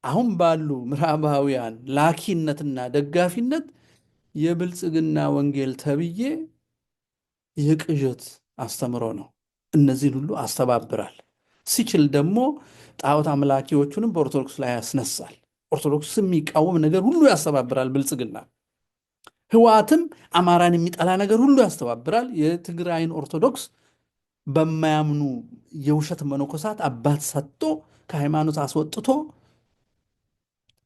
አሁን ባሉ ምዕራባውያን ላኪነትና ደጋፊነት የብልጽግና ወንጌል ተብዬ የቅዠት አስተምሮ ነው። እነዚህን ሁሉ አስተባብራል። ሲችል ደግሞ ጣዖት አምላኪዎቹንም በኦርቶዶክስ ላይ ያስነሳል። ኦርቶዶክስ የሚቃወም ነገር ሁሉ ያስተባብራል ብልጽግና። ህወሓትም አማራን የሚጠላ ነገር ሁሉ ያስተባብራል። የትግራይን ኦርቶዶክስ በማያምኑ የውሸት መነኮሳት አባት ሰጥቶ ከሃይማኖት አስወጥቶ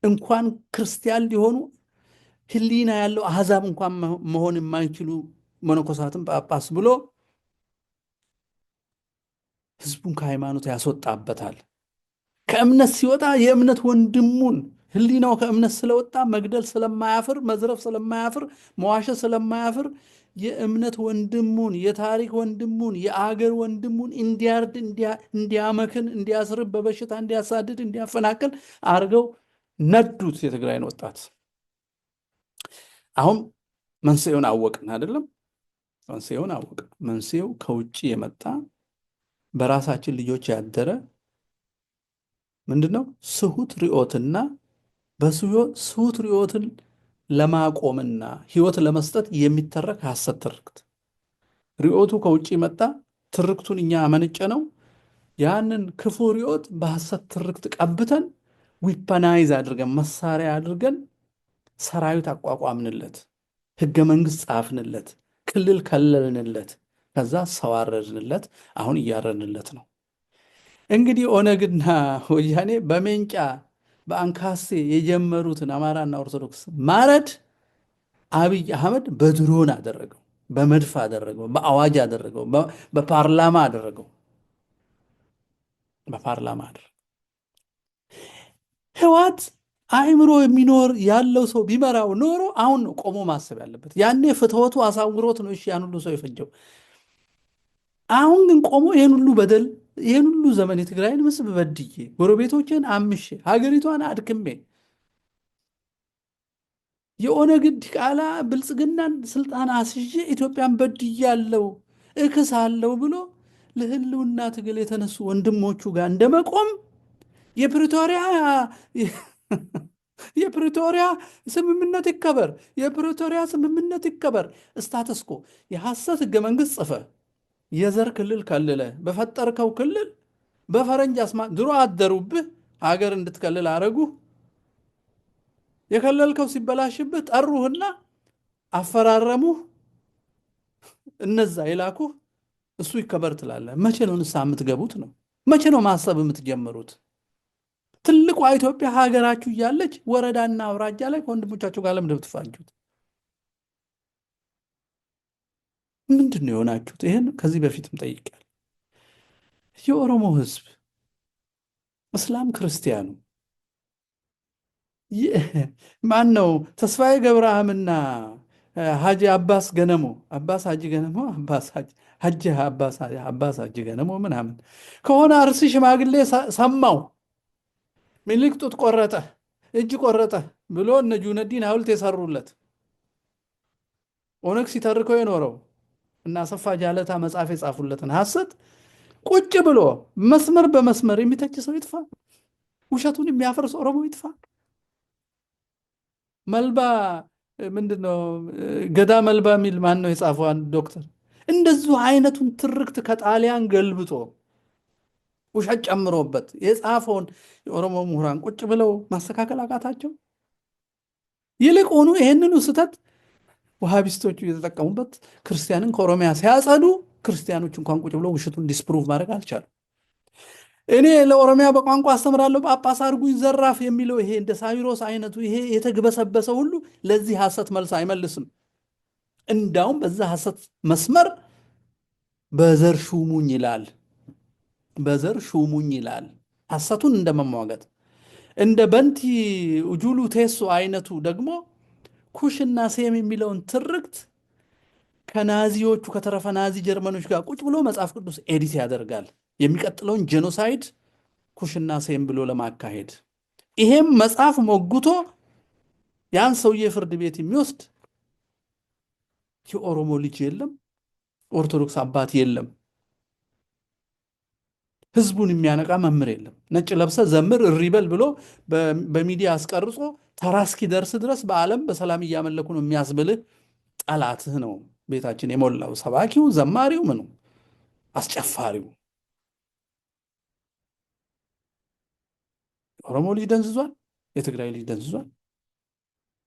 እንኳን ክርስቲያን ሊሆኑ ህሊና ያለው አሕዛብ እንኳን መሆን የማይችሉ መነኮሳትን ጳጳስ ብሎ ህዝቡን ከሃይማኖት ያስወጣበታል። ከእምነት ሲወጣ የእምነት ወንድሙን ህሊናው ከእምነት ስለወጣ መግደል ስለማያፍር፣ መዝረፍ ስለማያፍር፣ መዋሸት ስለማያፍር የእምነት ወንድሙን፣ የታሪክ ወንድሙን፣ የአገር ወንድሙን እንዲያርድ፣ እንዲያመክን፣ እንዲያስርብ፣ በበሽታ እንዲያሳድድ፣ እንዲያፈናቅል አድርገው ነዱት የትግራይን ወጣት። አሁን መንስኤውን አወቅን አይደለም? መንስኤውን አወቅን። መንስኤው ከውጭ የመጣ በራሳችን ልጆች ያደረ ምንድነው? ስሁት ርዮትና በስሁት ርዮትን ለማቆምና ህይወት ለመስጠት የሚተረክ ሐሰት ትርክት። ርዮቱ ከውጭ መጣ፣ ትርክቱን እኛ አመነጨ ነው። ያንን ክፉ ርዮት በሐሰት ትርክት ቀብተን ዊፐናይዝ አድርገን መሳሪያ አድርገን ሰራዊት አቋቋምንለት፣ ህገ መንግስት ጻፍንለት፣ ክልል ከለልንለት፣ ከዛ ሰዋረድንለት። አሁን እያረንለት ነው። እንግዲህ ኦነግና ወያኔ በሜንጫ በአንካሴ የጀመሩትን አማራና ኦርቶዶክስ ማረድ አብይ አህመድ በድሮን አደረገው፣ በመድፍ አደረገው፣ በአዋጅ አደረገው፣ በፓርላማ አደረገው። በፓርላማ አድርግ። ህወሓት አእምሮ የሚኖር ያለው ሰው ቢመራው ኖሮ አሁን ነው ቆሞ ማሰብ ያለበት። ያኔ ፍትወቱ አሳውሮት ነው እሺ ያን ሁሉ ሰው የፈጀው። አሁን ግን ቆሞ ይህን ሁሉ በደል ይህን ሁሉ ዘመን የትግራይን ምስብ በድዬ ጎረቤቶችን አምሼ ሀገሪቷን አድክሜ የኦነግ ዲቃላ ብልጽግናን ስልጣን አስይዤ ኢትዮጵያን በድያለው እክሳለሁ ብሎ ለህልውና ትግል የተነሱ ወንድሞቹ ጋር እንደመቆም የፕሪቶሪያ ስምምነት ይከበር፣ የፕሪቶሪያ ስምምነት ይከበር። ስታተስኮ የሐሰት ህገ መንግስት ጽፈ የዘር ክልል ከልለ በፈጠርከው ክልል በፈረንጅ ድሮ አደሩብህ ሀገር እንድትከልል አረጉህ። የከለልከው ሲበላሽብህ ጠሩህና አፈራረሙህ። እነዛ የላኩህ እሱ ይከበር ትላለህ። መቼ ነው ንስሐ የምትገቡት ነው? መቼ ነው ማሰብ የምትጀምሩት? ትልቋ ኢትዮጵያ ሀገራችሁ እያለች ወረዳና አውራጃ ላይ ከወንድሞቻችሁ ጋር ለምንድን ነው የምትፋጁት? ምንድን ነው የሆናችሁት? ይህን ከዚህ በፊትም ጠይቄያለሁ። የኦሮሞ ህዝብ እስላም ክርስቲያኑ ማን ነው? ተስፋዬ ገብረአብና ሀጂ አባስ ገነሞ ሀጂ ገነሞ አባስ ሀጂ ገነሞ ምናምን ከሆነ አርሲ ሽማግሌ ሰማው ሚኒሊክ ጡት ቆረጠ እጅ ቆረጠ ብሎ እነ ጁነዲን ሐውልት የሰሩለት ኦነግ ሲተርከው የኖረው እና አሰፋ ጃለታ መጽሐፍ የጻፉለትን ሐሰት ቁጭ ብሎ መስመር በመስመር የሚተች ሰው ይጥፋ። ውሸቱን የሚያፈርስ ኦሮሞ ይጥፋ። መልባ ምንድነው ገዳ መልባ የሚል ማን ነው የጻፈው? አንድ ዶክተር እንደዚሁ አይነቱን ትርክት ከጣሊያን ገልብጦ ውሸት ጨምሮበት የጻፈውን የኦሮሞ ምሁራን ቁጭ ብለው ማስተካከል አቃታቸው። ይልቁኑ ይህንኑ ስህተት ውሃቢስቶቹ የተጠቀሙበት ክርስቲያንን ከኦሮሚያ ሲያጸዱ ክርስቲያኖች እንኳን ቁጭ ብለው ውሸቱን ዲስፕሩቭ ማድረግ አልቻሉ። እኔ ለኦሮሚያ በቋንቋ አስተምራለሁ ጳጳስ አድርጉኝ ዘራፍ የሚለው ይሄ እንደ ሳዊሮስ አይነቱ ይሄ የተግበሰበሰ ሁሉ ለዚህ ሐሰት መልስ አይመልስም። እንዳውም በዛ ሐሰት መስመር በዘር ሹሙኝ ይላል። በዘር ሹሙኝ ይላል። ሐሰቱን እንደመሟገት እንደ በንቲ ኡጁሉ ቴሶ አይነቱ ደግሞ ኩሽና ሴም የሚለውን ትርክት ከናዚዎቹ ከተረፈ ናዚ ጀርመኖች ጋር ቁጭ ብሎ መጽሐፍ ቅዱስ ኤዲት ያደርጋል። የሚቀጥለውን ጄኖሳይድ ኩሽና ሴም ብሎ ለማካሄድ ይሄም መጽሐፍ ሞግቶ ያን ሰውዬ ፍርድ ቤት የሚወስድ የኦሮሞ ልጅ የለም፣ ኦርቶዶክስ አባት የለም፣ ህዝቡን የሚያነቃ መምህር የለም። ነጭ ለብሰ ዘምር እሪበል ብሎ በሚዲያ አስቀርጾ ተራ እስኪደርስ ድረስ በዓለም በሰላም እያመለኩ ነው የሚያስብልህ ጠላትህ ነው ቤታችን የሞላው። ሰባኪው፣ ዘማሪው፣ ምኑ አስጨፋሪው ኦሮሞ ልጅ ደንዝዟል። የትግራይ ልጅ ደንዝዟል።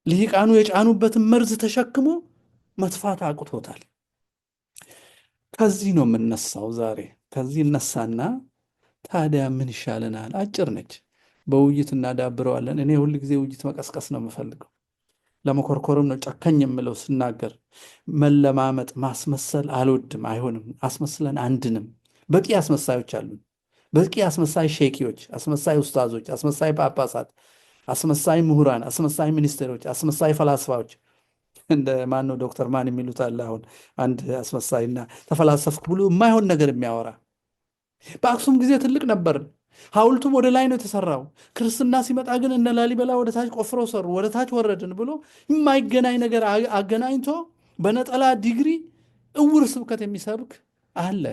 ልሂቃኑ የጫኑበትን መርዝ ተሸክሞ መጥፋት አቅቶታል። ከዚህ ነው የምነሳው ዛሬ። ከዚህ እነሳና ታዲያ ምን ይሻለናል? አጭር ነች። በውይይት እናዳብረዋለን። እኔ ሁል ጊዜ ውይይት መቀስቀስ ነው የምፈልገው። ለመኮርኮርም ነው ጨከኝ የምለው ስናገር። መለማመጥ ማስመሰል አልወድም። አይሆንም። አስመስለን አንድንም። በቂ አስመሳዮች አሉን። በቂ አስመሳይ ሼኪዎች፣ አስመሳይ ኡስታዞች፣ አስመሳይ ጳጳሳት፣ አስመሳይ ምሁራን፣ አስመሳይ ሚኒስቴሮች፣ አስመሳይ ፈላስፋዎች። እንደ ማን ነው ዶክተር ማን የሚሉት አለ አሁን አንድ አስመሳይና ተፈላሰፍኩ ብሎ የማይሆን ነገር የሚያወራ። በአክሱም ጊዜ ትልቅ ነበርን። ሐውልቱም ወደ ላይ ነው የተሰራው። ክርስትና ሲመጣ ግን እነ ላሊበላ ወደ ታች ቆፍረው ሰሩ፣ ወደ ታች ወረድን ብሎ የማይገናኝ ነገር አገናኝቶ በነጠላ ዲግሪ እውር ስብከት የሚሰብክ አለ።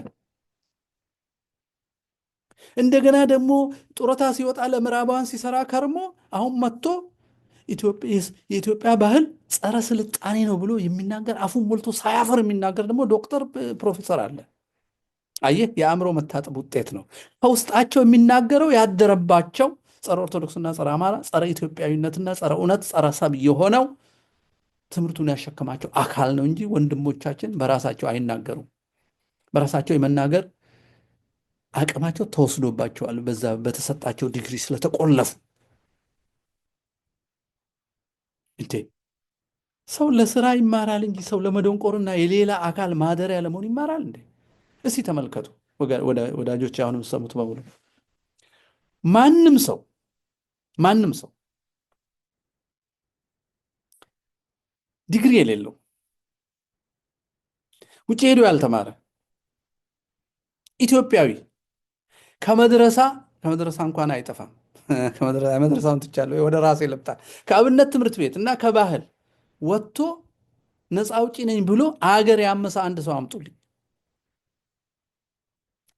እንደገና ደግሞ ጡረታ ሲወጣ ለምዕራባውያን ሲሰራ ከርሞ አሁን መጥቶ የኢትዮጵያ ባህል ጸረ ስልጣኔ ነው ብሎ የሚናገር አፉን ሞልቶ ሳያፈር የሚናገር ደግሞ ዶክተር ፕሮፌሰር አለ። አየህ፣ የአእምሮ መታጠብ ውጤት ነው። ከውስጣቸው የሚናገረው ያደረባቸው ጸረ ኦርቶዶክስና ጸረ አማራ፣ ጸረ ኢትዮጵያዊነትና ጸረ እውነት፣ ጸረ ሰብ የሆነው ትምህርቱን ያሸከማቸው አካል ነው እንጂ ወንድሞቻችን በራሳቸው አይናገሩም። በራሳቸው የመናገር አቅማቸው ተወስዶባቸዋል። በዛ በተሰጣቸው ዲግሪ ስለተቆለፉ። እንዴ ሰው ለስራ ይማራል እንጂ ሰው ለመደንቆርና የሌላ አካል ማደሪያ ለመሆን ይማራል እንዴ? እስቲ ተመልከቱ ወዳጆች፣ አሁን የምትሰሙት በሙሉ ማንም ሰው ማንም ሰው ዲግሪ የሌለው ውጭ ሄዶ ያልተማረ ኢትዮጵያዊ ከመድረሳ ከመድረሳ እንኳን አይጠፋም። መድረሳውን ትቻለሁ፣ ወደ ራሴ ልምጣ። ከአብነት ትምህርት ቤት እና ከባህል ወጥቶ ነፃ አውጪ ነኝ ብሎ አገር ያመሰ አንድ ሰው አምጡልኝ፣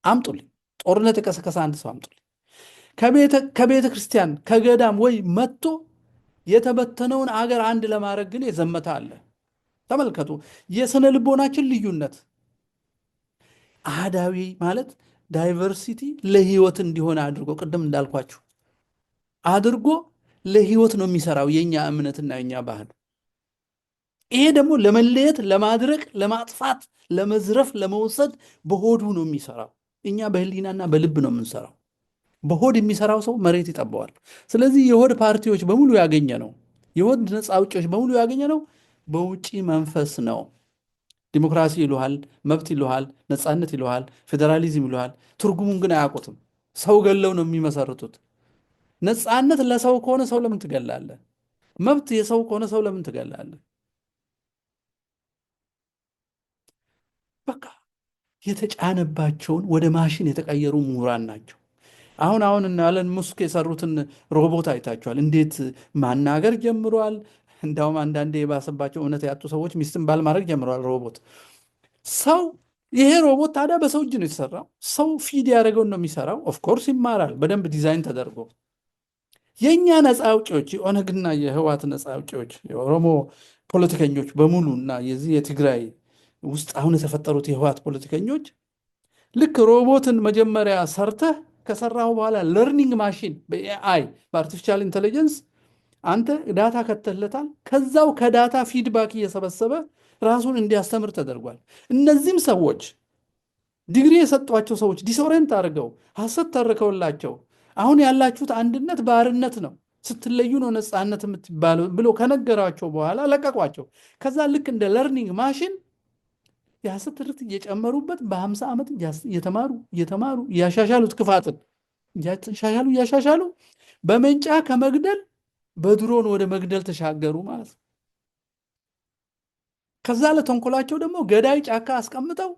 አምጡልኝ። ጦርነት የቀሰቀሰ አንድ ሰው አምጡልኝ። ከቤተ ክርስቲያን ከገዳም ወይ መጥቶ የተበተነውን አገር አንድ ለማድረግ ግን የዘመተ አለ። ተመልከቱ የስነ ልቦናችን ልዩነት። አህዳዊ ማለት ዳይቨርሲቲ ለህይወት እንዲሆን አድርጎ ቅድም እንዳልኳችሁ አድርጎ ለህይወት ነው የሚሰራው የኛ እምነትና የኛ ባህል። ይሄ ደግሞ ለመለየት፣ ለማድረግ፣ ለማጥፋት፣ ለመዝረፍ፣ ለመውሰድ በሆዱ ነው የሚሰራው። እኛ በህሊናና በልብ ነው የምንሰራው። በሆድ የሚሰራው ሰው መሬት ይጠባዋል። ስለዚህ የሆድ ፓርቲዎች በሙሉ ያገኘ ነው፣ የሆድ ነፃ አውጪዎች በሙሉ ያገኘ ነው በውጪ መንፈስ ነው። ዲሞክራሲ ይሉሃል፣ መብት ይሉሃል፣ ነፃነት ይሉሃል፣ ፌዴራሊዝም ይሉሃል። ትርጉሙን ግን አያውቁትም። ሰው ገለው ነው የሚመሰርቱት። ነፃነት ለሰው ከሆነ ሰው ለምን ትገላለህ? መብት የሰው ከሆነ ሰው ለምን ትገላለህ? በቃ የተጫነባቸውን ወደ ማሽን የተቀየሩ ምሁራን ናቸው። አሁን እናለን ሙስክ የሰሩትን ሮቦት አይታችኋል። እንዴት ማናገር ጀምሯል። እንዳውም አንዳንዴ የባሰባቸው እውነት ያጡ ሰዎች ሚስትን ባል ማድረግ ጀምረዋል። ሮቦት ሰው ይሄ ሮቦት ታዲያ በሰው እጅ ነው የተሰራው። ሰው ፊድ ያደረገውን ነው የሚሰራው። ኦፍኮርስ ይማራል በደንብ ዲዛይን ተደርጎ። የእኛ ነፃ አውጪዎች የኦነግና የህዋት ነፃ አውጪዎች የኦሮሞ ፖለቲከኞች በሙሉ እና የዚህ የትግራይ ውስጥ አሁን የተፈጠሩት የህዋት ፖለቲከኞች ልክ ሮቦትን መጀመሪያ ሰርተህ ከሰራሁ በኋላ ለርኒንግ ማሽን በኤአይ በአርቲፊሻል ኢንቴሊጀንስ አንተ ዳታ ከተለታል። ከዛው ከዳታ ፊድባክ እየሰበሰበ ራሱን እንዲያስተምር ተደርጓል። እነዚህም ሰዎች ዲግሪ የሰጧቸው ሰዎች ዲስኦሬንት አድርገው ሐሰት ተርከውላቸው አሁን ያላችሁት አንድነት ባርነት ነው፣ ስትለዩ ነው ነፃነት የምትባለው ብሎ ከነገራቸው በኋላ ለቀቋቸው። ከዛ ልክ እንደ ለርኒንግ ማሽን የሐሰት ትርክት እየጨመሩበት በ50 ዓመት እየተማሩ እያሻሻሉት ክፋትን እያሻሻሉ በመንጫ ከመግደል በድሮን ወደ መግደል ተሻገሩ ማለት ነው። ከዛ ለተንኮላቸው ደግሞ ገዳይ ጫካ አስቀምጠው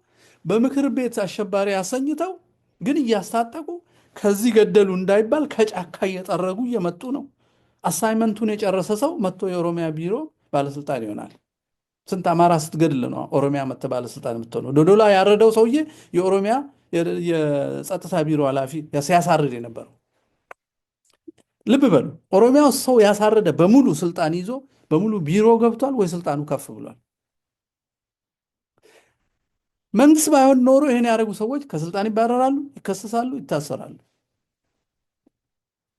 በምክር ቤት አሸባሪ አሰኝተው ግን እያስታጠቁ ከዚህ ገደሉ እንዳይባል ከጫካ እየጠረጉ እየመጡ ነው። አሳይመንቱን የጨረሰ ሰው መጥቶ የኦሮሚያ ቢሮ ባለስልጣን ይሆናል። ስንት አማራ ስትገድል ነው ኦሮሚያ መጥተ ባለስልጣን የምትሆነው? ዶዶላ ያረደው ሰውዬ የኦሮሚያ የጸጥታ ቢሮ ኃላፊ ሲያሳርድ የነበረው። ልብ በሉ፣ ኦሮሚያ ውስጥ ሰው ያሳረደ በሙሉ ስልጣን ይዞ በሙሉ ቢሮ ገብቷል ወይ ስልጣኑ ከፍ ብሏል? መንግስት ባይሆን ኖሮ ይሄን ያደረጉ ሰዎች ከስልጣን ይባረራሉ፣ ይከሰሳሉ፣ ይታሰራሉ።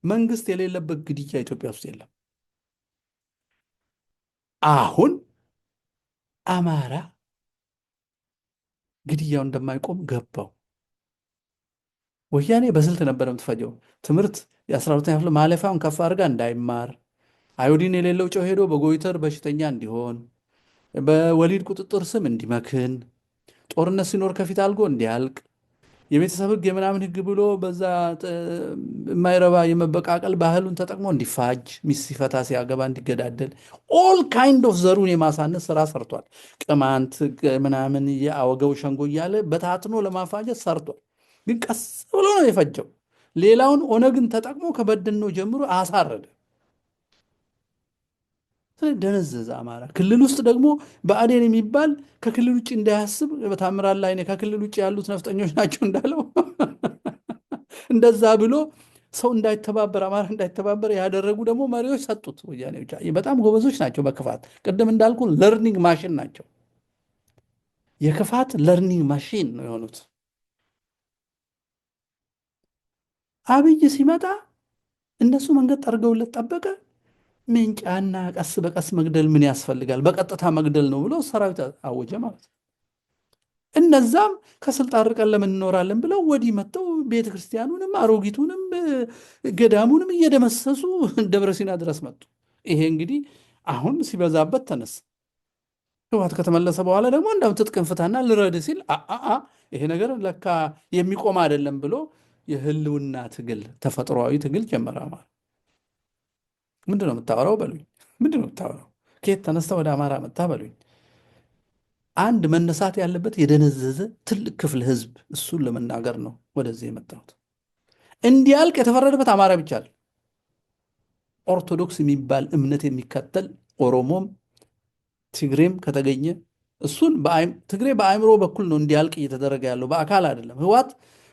መንግስት የሌለበት ግድያ ኢትዮጵያ ውስጥ የለም። አሁን አማራ ግድያው እንደማይቆም ገባው። ወያኔ በስልት ነበር የምትፈጀው። ትምህርት የ12ኛ ክፍል ማለፊያውን ከፍ አድርጋ እንዳይማር፣ አዮዲን የሌለው ጨው ሄዶ በጎይተር በሽተኛ እንዲሆን፣ በወሊድ ቁጥጥር ስም እንዲመክን፣ ጦርነት ሲኖር ከፊት አልጎ እንዲያልቅ፣ የቤተሰብ ህግ የምናምን ህግ ብሎ በዛ የማይረባ የመበቃቀል ባህሉን ተጠቅሞ እንዲፋጅ፣ ሚስት ሲፈታ ሲያገባ እንዲገዳደል፣ ኦል ካይንድ ኦፍ ዘሩን የማሳነስ ስራ ሰርቷል። ቅማንት ምናምን የአወገው ሸንጎ እያለ በታትኖ ለማፋጀት ሰርቷል። ግን ቀስ ብሎ ነው የፈጀው። ሌላውን ኦነግን ተጠቅሞ ከበደኖ ጀምሮ አሳረደ። ደነዘዘ አማራ። ክልል ውስጥ ደግሞ ብአዴን የሚባል ከክልል ውጭ እንዳያስብ በታምራት ላይኔ ከክልል ውጭ ያሉት ነፍጠኞች ናቸው እንዳለው እንደዛ ብሎ ሰው እንዳይተባበር አማራ እንዳይተባበር ያደረጉ ደግሞ መሪዎች ሰጡት። ወያኔዎች በጣም ጎበዞች ናቸው በክፋት። ቅድም እንዳልኩ ለርኒንግ ማሽን ናቸው። የክፋት ለርኒንግ ማሽን ነው የሆኑት። አብይ ሲመጣ እነሱ መንገድ ጠርገውለት ጠበቀ። ምንጫና ቀስ በቀስ መግደል ምን ያስፈልጋል? በቀጥታ መግደል ነው ብሎ ሰራዊት አወጀ ማለት ነው። እነዛም ከስልጣን ርቀን ለምን እንኖራለን ብለው ወዲህ መጥተው ቤተ ክርስቲያኑንም አሮጊቱንም ገዳሙንም እየደመሰሱ ደብረ ሲና ድረስ መጡ። ይሄ እንግዲህ አሁን ሲበዛበት ተነሳ። ህወሓት ከተመለሰ በኋላ ደግሞ እንዳውም ትጥቅን ፍታና ልረድ ሲል ይሄ ነገር ለካ የሚቆም አይደለም ብሎ የህልውና ትግል፣ ተፈጥሯዊ ትግል ጀመረ ማለት። ምንድን ነው የምታወራው በሉኝ። ምንድን ነው የምታወራው? ከየት ተነስተ ወደ አማራ መጣ በሉኝ። አንድ መነሳት ያለበት የደነዘዘ ትልቅ ክፍል ህዝብ፣ እሱን ለመናገር ነው ወደዚህ የመጣሁት። እንዲያልቅ የተፈረደበት አማራ ብቻ አይደል። ኦርቶዶክስ የሚባል እምነት የሚከተል ኦሮሞም ትግሬም ከተገኘ እሱን ትግሬ በአእምሮ በኩል ነው እንዲያልቅ እየተደረገ ያለው፣ በአካል አይደለም። ህዋት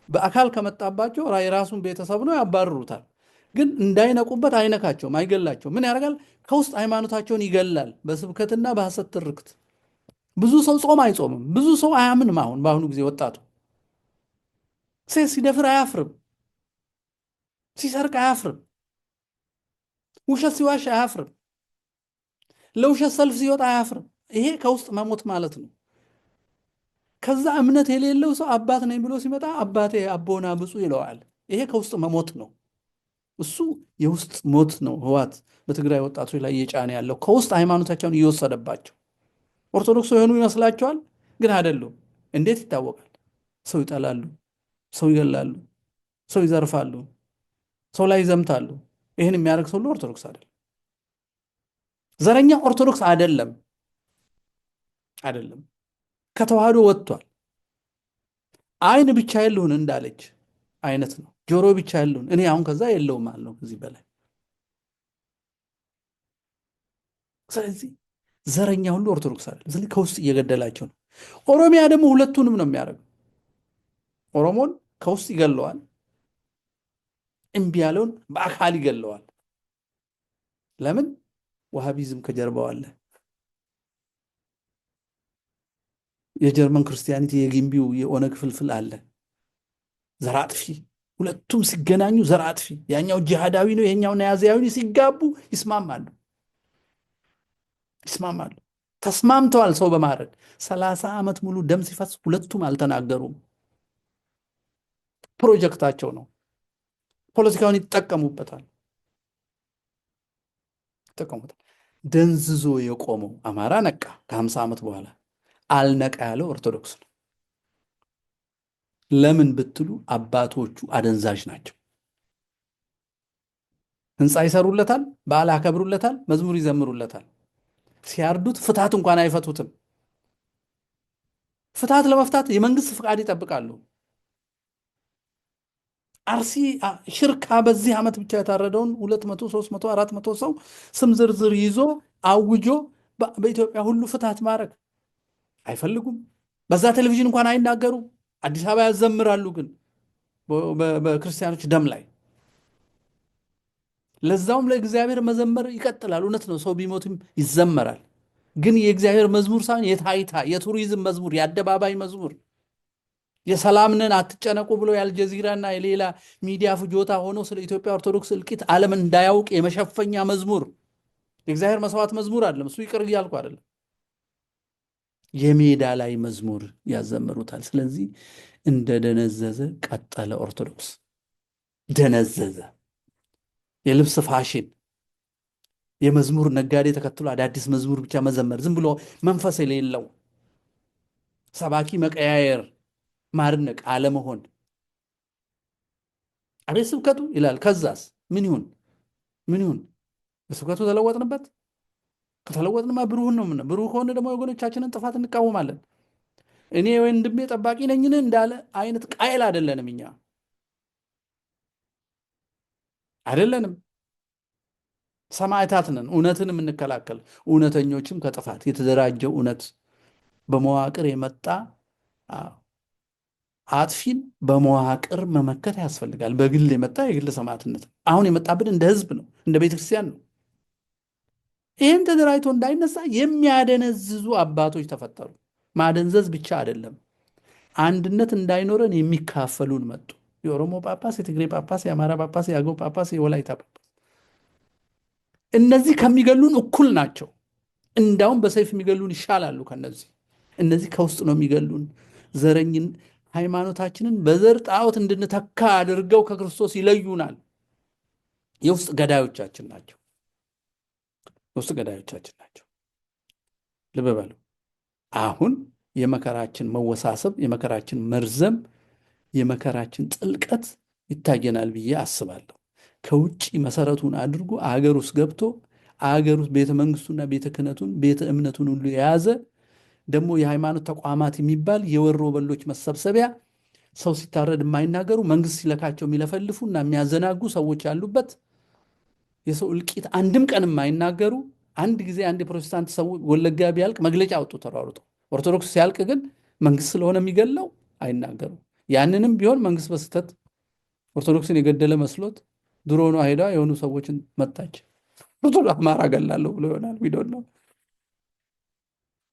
በአካል ከመጣባቸው የራሱን ቤተሰብ ነው ያባርሩታል። ግን እንዳይነቁበት አይነካቸውም፣ አይገላቸውም። ምን ያደርጋል? ከውስጥ ሃይማኖታቸውን ይገላል በስብከትና በሐሰት ትርክት። ብዙ ሰው ጾም አይጾምም። ብዙ ሰው አያምንም። አሁን በአሁኑ ጊዜ ወጣቱ ሴት ሲደፍር አያፍርም፣ ሲሰርቅ አያፍርም፣ ውሸት ሲዋሽ አያፍርም፣ ለውሸት ሰልፍ ሲወጣ አያፍርም። ይሄ ከውስጥ መሞት ማለት ነው። ከዛ እምነት የሌለው ሰው አባት ነኝ ብሎ ሲመጣ አባቴ አቦና ብፁዕ ይለዋል። ይሄ ከውስጥ መሞት ነው። እሱ የውስጥ ሞት ነው። ህዋት በትግራይ ወጣቶች ላይ እየጫነ ያለው ከውስጥ ሃይማኖታቸውን እየወሰደባቸው። ኦርቶዶክስ የሆኑ ይመስላቸዋል፣ ግን አይደሉም። እንዴት ይታወቃል? ሰው ይጠላሉ፣ ሰው ይገላሉ፣ ሰው ይዘርፋሉ፣ ሰው ላይ ይዘምታሉ። ይህን የሚያደርግ ሰው ሁሉ ኦርቶዶክስ አይደለም። ዘረኛ ኦርቶዶክስ አይደለም፣ አይደለም። ከተዋህዶ ወጥቷል። አይን ብቻ የለውን እንዳለች አይነት ነው። ጆሮ ብቻ የለውን። እኔ አሁን ከዛ የለውም አለው ከዚህ በላይ። ስለዚህ ዘረኛ ሁሉ ኦርቶዶክስ አይደለም። ስለዚህ ከውስጥ እየገደላቸው ነው። ኦሮሚያ ደግሞ ሁለቱንም ነው የሚያደርገው። ኦሮሞን ከውስጥ ይገለዋል፣ እምቢ ያለውን በአካል ይገለዋል። ለምን? ዋሃቢዝም ከጀርባው አለ። የጀርመን ክርስቲያኒቲ የግንቢው የኦነግ ፍልፍል አለ። ዘራጥፊ ሁለቱም ሲገናኙ ዘራጥፊ፣ ያኛው ጂሃዳዊ ነው፣ የኛው ናያዚያዊ ሲጋቡ ይስማማሉ። ተስማምተዋል። ሰው በማረድ 30 ዓመት ሙሉ ደም ሲፈስ ሁለቱም አልተናገሩም። ፕሮጀክታቸው ነው። ፖለቲካውን ይጠቀሙበታል። ደንዝዞ የቆመው አማራ ነቃ። ከ50 ዓመት በኋላ አልነቃ ያለው ኦርቶዶክስ ነው። ለምን ብትሉ አባቶቹ አደንዛዥ ናቸው። ህንፃ ይሰሩለታል፣ በዓል ያከብሩለታል፣ መዝሙር ይዘምሩለታል። ሲያርዱት ፍታት እንኳን አይፈቱትም። ፍታት ለመፍታት የመንግስት ፍቃድ ይጠብቃሉ። አርሲ ሽርካ በዚህ ዓመት ብቻ የታረደውን 200፣ 300፣ 400 ሰው ስም ዝርዝር ይዞ አውጆ በኢትዮጵያ ሁሉ ፍታት ማድረግ አይፈልጉም። በዛ ቴሌቪዥን እንኳን አይናገሩም። አዲስ አበባ ያዘምራሉ፣ ግን በክርስቲያኖች ደም ላይ። ለዛውም ለእግዚአብሔር መዘመር ይቀጥላል። እውነት ነው፣ ሰው ቢሞትም ይዘመራል። ግን የእግዚአብሔር መዝሙር ሳይሆን የታይታ የቱሪዝም መዝሙር፣ የአደባባይ መዝሙር፣ የሰላምንን አትጨነቁ ብሎ የአልጀዚራና የሌላ ሚዲያ ፍጆታ ሆኖ ስለ ኢትዮጵያ ኦርቶዶክስ እልቂት ዓለም እንዳያውቅ የመሸፈኛ መዝሙር፣ የእግዚአብሔር መስዋዕት መዝሙር አለም። እሱ ይቅር እያልኩ አይደለም። የሜዳ ላይ መዝሙር ያዘምሩታል። ስለዚህ እንደደነዘዘ ቀጠለ። ኦርቶዶክስ ደነዘዘ። የልብስ ፋሽን፣ የመዝሙር ነጋዴ ተከትሎ አዳዲስ መዝሙር ብቻ መዘመር፣ ዝም ብሎ መንፈስ የሌለው ሰባኪ መቀያየር፣ ማድነቅ አለመሆን። አቤት ስብከቱ ይላል። ከዛስ ምን ይሁን? በስብከቱ ተለወጥንበት። ከተለወጥንማ ብሩህን ነው። ብሩህ ከሆነ ደግሞ ወገኖቻችንን ጥፋት እንቃወማለን። እኔ ወንድሜ ጠባቂ ነኝን እንዳለ አይነት ቃይል አይደለንም። እኛ አይደለንም፣ ሰማዕታት ነን። እውነትን የምንከላከል እውነተኞችም ከጥፋት የተደራጀው እውነት በመዋቅር የመጣ አጥፊን በመዋቅር መመከት ያስፈልጋል። በግል የመጣ የግል ሰማዕትነት አሁን የመጣብን እንደ ህዝብ ነው፣ እንደ ቤተክርስቲያን ነው። ይህን ተደራጅቶ እንዳይነሳ የሚያደነዝዙ አባቶች ተፈጠሩ። ማደንዘዝ ብቻ አይደለም፣ አንድነት እንዳይኖረን የሚካፈሉን መጡ። የኦሮሞ ጳጳስ፣ የትግሬ ጳጳስ፣ የአማራ ጳጳስ፣ የአገው ጳጳስ፣ የወላይታ ጳጳስ። እነዚህ ከሚገሉን እኩል ናቸው። እንዳውም በሰይፍ የሚገሉን ይሻላሉ ከነዚህ። እነዚህ ከውስጥ ነው የሚገሉን። ዘረኝን ሃይማኖታችንን በዘር ጣዖት እንድንተካ አድርገው ከክርስቶስ ይለዩናል። የውስጥ ገዳዮቻችን ናቸው። ልብ በሉ። አሁን የመከራችን መወሳሰብ፣ የመከራችን መርዘም፣ የመከራችን ጥልቀት ይታየናል ብዬ አስባለሁ። ከውጭ መሰረቱን አድርጎ አገር ውስጥ ገብቶ አገር ውስጥ ቤተ መንግስቱና ቤተ ክህነቱን ቤተ እምነቱን ሁሉ የያዘ ደግሞ የሃይማኖት ተቋማት የሚባል የወሮ በሎች መሰብሰቢያ ሰው ሲታረድ የማይናገሩ መንግስት ሲለካቸው የሚለፈልፉ እና የሚያዘናጉ ሰዎች ያሉበት የሰው እልቂት አንድም ቀን የማይናገሩ አንድ ጊዜ አንድ የፕሮቴስታንት ሰው ወለጋ ቢያልቅ መግለጫ አውጡ ተሯሩጦ። ኦርቶዶክስ ሲያልቅ ግን መንግስት ስለሆነ የሚገለው አይናገሩም። ያንንም ቢሆን መንግስት በስህተት ኦርቶዶክስን የገደለ መስሎት ድሮ ነው ሄዳ የሆኑ ሰዎችን መታች አማራ ገላለሁ ብሎ ይሆናል ቪዲዮ ነው።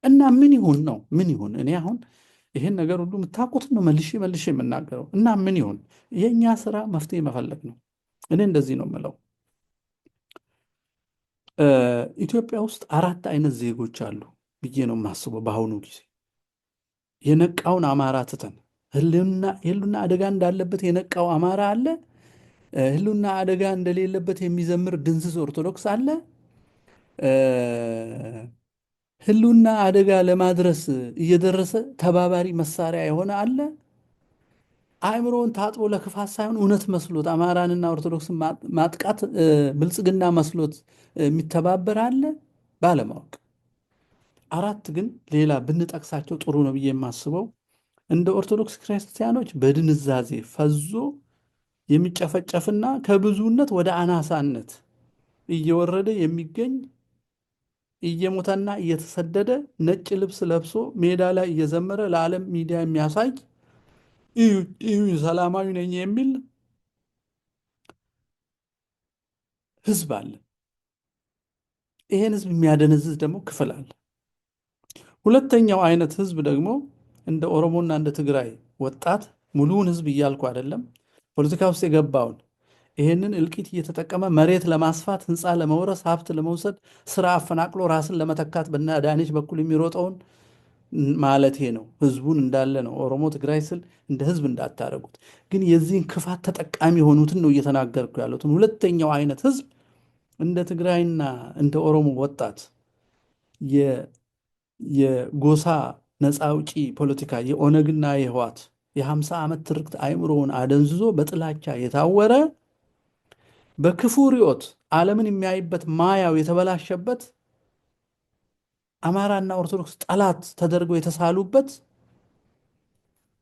እና ምን ይሁን ነው ምን ይሁን? እኔ አሁን ይሄን ነገር ሁሉ የምታውቁትን ነው መልሼ መልሼ የምናገረው። እና ምን ይሁን? የእኛ ስራ መፍትሄ መፈለግ ነው። እኔ እንደዚህ ነው የምለው። ኢትዮጵያ ውስጥ 4 አይነት ዜጎች አሉ ብዬ ነው የማስበው። በአሁኑ ጊዜ የነቃውን አማራ ትተን ህልውና አደጋ እንዳለበት የነቃው አማራ አለ። ህልውና አደጋ እንደሌለበት የሚዘምር ድንዝዝ ኦርቶዶክስ አለ። ህልውና አደጋ ለማድረስ እየደረሰ ተባባሪ መሳሪያ የሆነ አለ። አእምሮውን ታጥቦ ለክፋት ሳይሆን እውነት መስሎት አማራንና ኦርቶዶክስን ማጥቃት ብልጽግና መስሎት የሚተባበር አለ ባለማወቅ። 4 ግን ሌላ ብንጠቅሳቸው ጥሩ ነው ብዬ የማስበው እንደ ኦርቶዶክስ ክርስቲያኖች በድንዛዜ ፈዞ የሚጨፈጨፍና ከብዙነት ወደ አናሳነት እየወረደ የሚገኝ እየሞተና እየተሰደደ ነጭ ልብስ ለብሶ ሜዳ ላይ እየዘመረ ለዓለም ሚዲያ የሚያሳይ እዩ ሰላማዊ ነኝ የሚል ህዝብ አለ። ይሄን ህዝብ የሚያደነዝዝ ደግሞ ክፍል አለ። ሁለተኛው አይነት ህዝብ ደግሞ እንደ ኦሮሞና እንደ ትግራይ ወጣት ሙሉውን ህዝብ እያልኩ አይደለም፣ ፖለቲካ ውስጥ የገባውን ይሄንን እልቂት እየተጠቀመ መሬት ለማስፋት ህንፃ ለመውረስ ሀብት ለመውሰድ ስራ አፈናቅሎ ራስን ለመተካት በእነ አዳነች በኩል የሚሮጠውን ማለት ነው። ህዝቡን እንዳለ ነው። ኦሮሞ ትግራይ ስል እንደ ህዝብ እንዳታረጉት። ግን የዚህን ክፋት ተጠቃሚ የሆኑትን ነው እየተናገርኩ ያሉትን። ሁለተኛው አይነት ህዝብ እንደ ትግራይና እንደ ኦሮሞ ወጣት የጎሳ ነፃ አውጪ ፖለቲካ የኦነግና የህዋት የ50 ዓመት ትርክት አእምሮውን አደንዝዞ በጥላቻ የታወረ በክፉ ርዮት ዓለምን የሚያይበት ማያው የተበላሸበት አማራና ኦርቶዶክስ ጠላት ተደርገው የተሳሉበት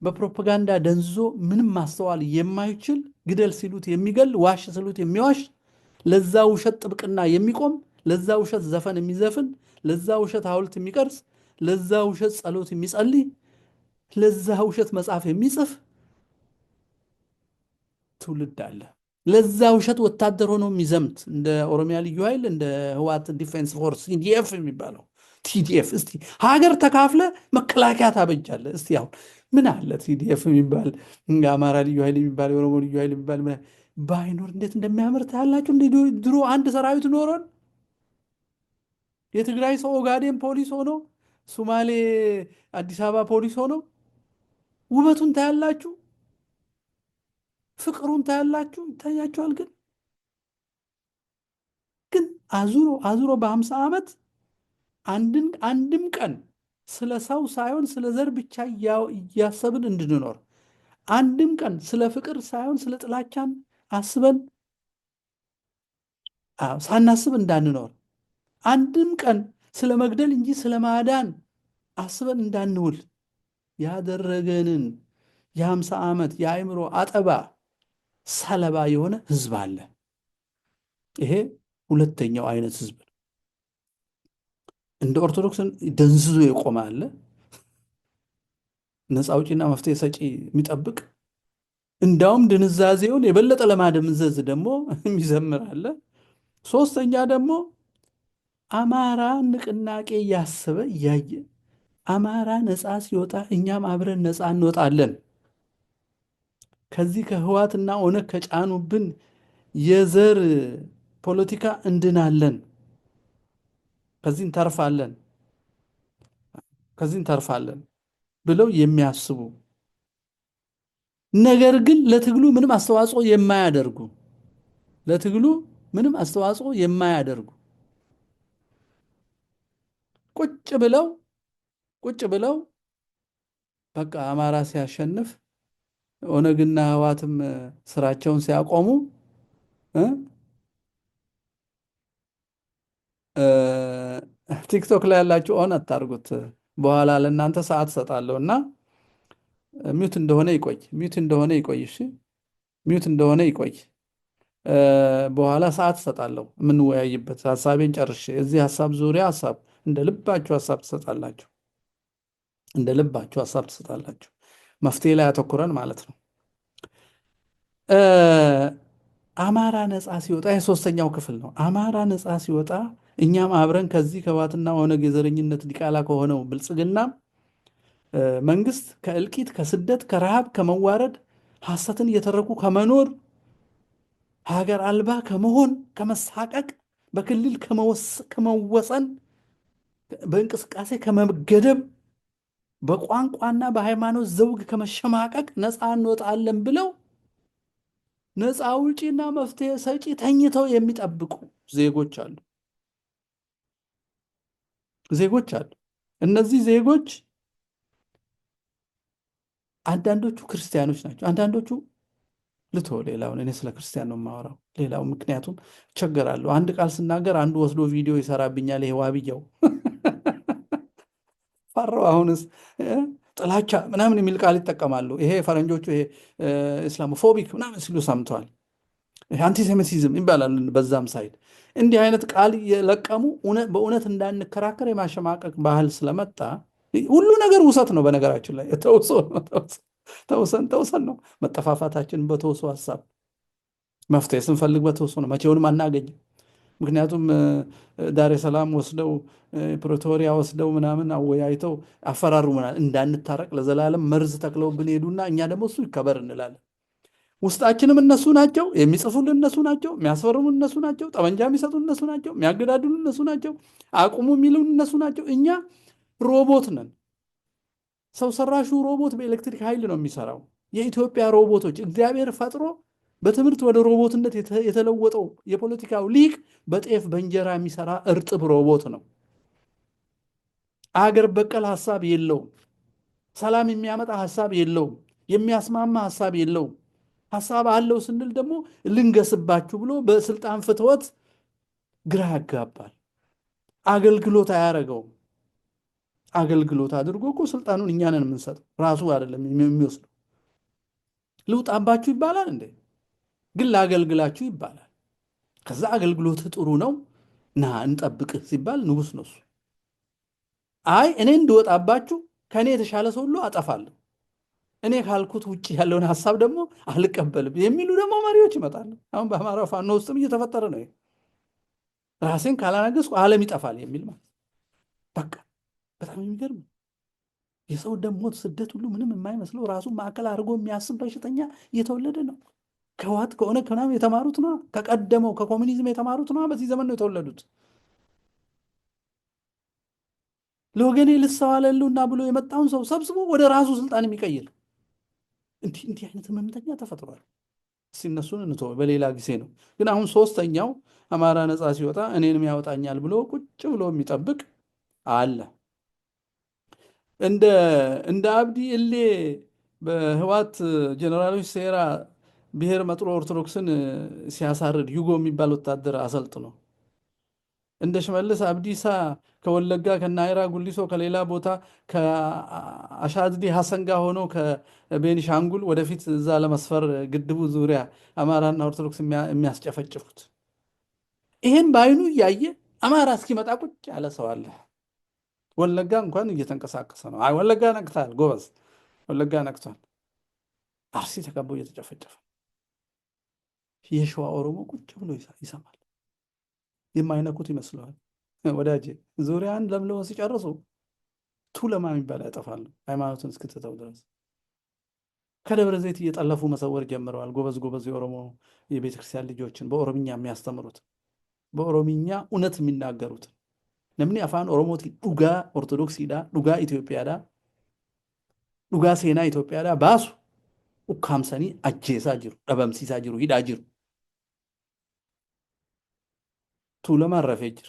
በፕሮፓጋንዳ ደንዝዞ ምንም ማስተዋል የማይችል ግደል ሲሉት የሚገል ዋሽ ሲሉት የሚዋሽ ለዛ ውሸት ጥብቅና የሚቆም ለዛ ውሸት ዘፈን የሚዘፍን ለዛ ውሸት ሐውልት የሚቀርጽ ለዛ ውሸት ጸሎት የሚጸልይ ለዛ ውሸት መጽሐፍ የሚጽፍ ትውልድ አለ። ለዛ ውሸት ወታደር ሆኖ የሚዘምት እንደ ኦሮሚያ ልዩ ኃይል እንደ ህዋት ዲፌንስ ፎርስ ቲዲኤፍ የሚባለው ቲዲኤፍ። እስቲ ሀገር ተካፍለ መከላከያ ታበጃለ። እስቲ አሁን ምን አለ ቲዲኤፍ የሚባል የአማራ ልዩ ኃይል የሚባል የኦሮሞ ልዩ ኃይል የሚባል ባይኖር እንዴት እንደሚያምር ታያላችሁ። እንደ ድሮ አንድ ሰራዊት ኖሮን የትግራይ ሰው ኦጋዴን ፖሊስ ሆኖ ሶማሌ አዲስ አበባ ፖሊስ ሆኖ ውበቱን ታያላችሁ፣ ፍቅሩን ታያላችሁ፣ ይታያችኋል። ግን አዙሮ በ50 ዓመት አንድም ቀን ስለ ሰው ሳይሆን ስለ ዘር ብቻ እያሰብን እንድንኖር፣ አንድም ቀን ስለ ፍቅር ሳይሆን ስለ ጥላቻን አስበን ሳናስብ እንዳንኖር፣ አንድም ቀን ስለ መግደል እንጂ ስለ ማዳን አስበን እንዳንውል ያደረገንን የ50 ዓመት የአእምሮ አጠባ ሰለባ የሆነ ህዝብ አለ። ይሄ ሁለተኛው አይነት ህዝብ ነው። እንደ ኦርቶዶክስን ደንዝዞ የቆመ አለ፣ ነፃ አውጪና መፍትሄ ሰጪ የሚጠብቅ እንዳውም ድንዛዜውን የበለጠ ለማደምዘዝ ደግሞ የሚዘምር አለ። ሶስተኛ ደግሞ አማራ ንቅናቄ እያሰበ እያየ አማራ ነፃ ሲወጣ እኛም አብረን ነፃ እንወጣለን፣ ከዚህ ከህዋትና ኦነግ ከጫኑብን የዘር ፖለቲካ እንድናለን፣ ከዚህ እንተርፋለን ብለው የሚያስቡ ነገር ግን ለትግሉ ምንም አስተዋጽኦ የማያደርጉ ቁጭ ብለው በቃ አማራ ሲያሸንፍ ኦነግና ህዋትም ስራቸውን ሲያቆሙ እ እ ቲክቶክ ላይ ያላችሁ ኦን አታርጉት። በኋላ ለእናንተ ሰዓት ሰጣለሁ እና ሚውት እንደሆነ ይቆይ፣ ሚውት እንደሆነ ይቆይ። እሺ ሚውት እንደሆነ ይቆይ። እ በኋላ ሰዓት ሰጣለሁ የምንወያይበት ሀሳቤን ጨርሼ። እዚህ ሀሳብ ዙሪያ ሀሳብ እንደ ልባችሁ ሀሳብ ትሰጣላችሁ፣ እንደ ልባችሁ ሀሳብ ትሰጣላችሁ። መፍትሄ ላይ ያተኩረን ማለት ነው። እ አማራ ነፃ ሲወጣ የሶስተኛው ክፍል ነው። አማራ ነፃ ሲወጣ እኛም አብረን ከዚህ ከህወሓትና ኦነግ የዘረኝነት ዲቃላ ከሆነው ብልጽግና መንግስት ከእልቂት፣ ከስደት፣ ከረሃብ፣ ከመዋረድ፣ ሐሰትን እየተረኩ ከመኖር፣ ሀገር አልባ ከመሆን፣ ከመሳቀቅ፣ በክልል ከመወሰን፣ በእንቅስቃሴ ከመገደብ፣ በቋንቋና በሃይማኖት ዘውግ ከመሸማቀቅ ነፃ እንወጣለን ብለው ነፃ አውጪና መፍትሄ ሰጪ ተኝተው የሚጠብቁ ዜጎች አሉ ዜጎች አሉ። እነዚህ ዜጎች አንዳንዶቹ ክርስቲያኖች ናቸው። አንዳንዶቹ ልቶ ሌላውን እኔ ስለ ክርስቲያን ነው የማወራው። ሌላው ምክንያቱም እቸገራለሁ። አንድ ቃል ስናገር አንዱ ወስዶ ቪዲዮ ይሰራብኛል። ይሄ ዋብያው ፈራው። አሁንስ ጥላቻ ምናምን የሚል ቃል ይጠቀማሉ። ይሄ ፈረንጆቹ ይሄ ኢስላሞፎቢክ ምናምን ሲሉ ሰምተዋል። አንቲሴሚቲዝም ይባላል በዛም ሳይድ። እንዲህ አይነት ቃል የለቀሙ በእውነት እንዳንከራከር የማሸማቀቅ ባህል ስለመጣ ሁሉ ነገር ውሰት ነው። በነገራችን ላይ ተውሰን ነው መጠፋፋታችን። በተውሶ ሀሳብ መፍትሄ ስንፈልግ በተውሶ ነው። መቼውንም አናገኝም። ምክንያቱም ዳሬ ሰላም ወስደው ፕሪቶሪያ ወስደው ምናምን አወያይተው አፈራሩናል። እንዳንታረቅ ለዘላለም መርዝ ተክለውብን ሄዱና እኛ ደግሞ እሱ ይከበር እንላለን። ውስጣችንም እነሱ ናቸው፣ የሚጽፉልን እነሱ ናቸው፣ የሚያስፈርሙን እነሱ ናቸው፣ ጠመንጃ የሚሰጡን እነሱ ናቸው፣ የሚያገዳድሉን እነሱ ናቸው፣ አቁሙ የሚሉን እነሱ ናቸው። እኛ ሮቦት ነን። ሰው ሰራሹ ሮቦት በኤሌክትሪክ ኃይል ነው የሚሰራው። የኢትዮጵያ ሮቦቶች እግዚአብሔር ፈጥሮ በትምህርት ወደ ሮቦትነት የተለወጠው የፖለቲካው ሊቅ በጤፍ በእንጀራ የሚሰራ እርጥብ ሮቦት ነው። አገር በቀል ሀሳብ የለውም። ሰላም የሚያመጣ ሀሳብ የለውም። የሚያስማማ ሀሳብ የለውም። ሀሳብ አለው ስንል ደግሞ ልንገስባችሁ ብሎ በስልጣን ፍትወት ግራ ያጋባል። አገልግሎት አያረገውም። አገልግሎት አድርጎ እኮ ስልጣኑን እኛ ነን የምንሰጠው፣ ራሱ አይደለም የሚወስደው። ልውጣባችሁ ይባላል እንዴ? ግን ላገልግላችሁ ይባላል። ከዛ አገልግሎት ጥሩ ነው ና እንጠብቅህ ሲባል ንጉስ ነው እሱ። አይ እኔ እንድወጣባችሁ ከእኔ የተሻለ ሰው ሁሉ አጠፋለሁ፣ እኔ ካልኩት ውጭ ያለውን ሀሳብ ደግሞ አልቀበልም የሚሉ ደግሞ መሪዎች ይመጣሉ። አሁን በአማራ ፋኖ ውስጥም እየተፈጠረ ነው። ራሴን ካላነገስኩ ዓለም ይጠፋል የሚል ማለት በቃ በጣም የሚገርም የሰው ደም፣ ሞት፣ ስደት ሁሉ ምንም የማይመስለው ራሱን ማዕከል አድርጎ የሚያስብ በሽተኛ እየተወለደ ነው። ከህወሓት ከኦነግ ከምናምን የተማሩት ነዋ። ከቀደመው ከኮሚኒዝም የተማሩት ነዋ። በዚህ ዘመን ነው የተወለዱት። ለወገኔ ልሰዋለሉና ብሎ የመጣውን ሰው ሰብስቦ ወደ ራሱ ስልጣን የሚቀይር እንዲህ አይነት ህመምተኛ ተፈጥሯል። እስኪ እነሱን እንቶ በሌላ ጊዜ ነው። ግን አሁን ሶስተኛው አማራ ነፃ ሲወጣ እኔንም ያወጣኛል ብሎ ቁጭ ብሎ የሚጠብቅ አለ። እንደ አብዲ እሌ በህወሓት ጀነራሎች ሴራ ብሔር መጥሮ ኦርቶዶክስን ሲያሳርድ ዩጎ የሚባል ወታደር አሰልጥኖ፣ እንደ ሽመልስ አብዲሳ ከወለጋ ከናይራ ጉሊሶ ከሌላ ቦታ ከአሻድሊ ሀሰን ጋር ሆኖ ከቤኒሻንጉል ወደፊት እዛ ለመስፈር ግድቡ ዙሪያ አማራና ኦርቶዶክስ የሚያስጨፈጭፉት ይህን በአይኑ እያየ አማራ እስኪመጣ ቁጭ ያለ ሰው አለ። ወለጋ እንኳን እየተንቀሳቀሰ ነው። አይ ወለጋ ነቅታል፣ ጎበዝ ወለጋ ነቅቷል። አርሲ ተከቦ እየተጨፈጨፈ የሸዋ ኦሮሞ ቁጭ ብሎ ይሰማል። የማይነኩት ይመስለዋል። ወዳጄ ዙሪያን ለምለውን ሲጨርሱ ቱለማ የሚባል ያጠፋሉ፣ ሃይማኖትን እስክትተው ድረስ። ከደብረ ዘይት እየጠለፉ መሰወር ጀምረዋል። ጎበዝ የኦሮሞ የቤተክርስቲያን ልጆችን በኦሮምኛ የሚያስተምሩት፣ በኦሮምኛ እውነት የሚናገሩት ነምኒ አፋን ኦሮሞቲ ዱጋ ኦርቶዶክሲዳ ዱጋ ኢትዮጵያዳ ዱጋ ሴና ኢትዮጵያዳ ባሱ ኡካምሰኒ አጄሳ ጅሩ ደበምሲሳ ጅሩ ሂዳ ጅሩ ቱለማ ረፌ ጅር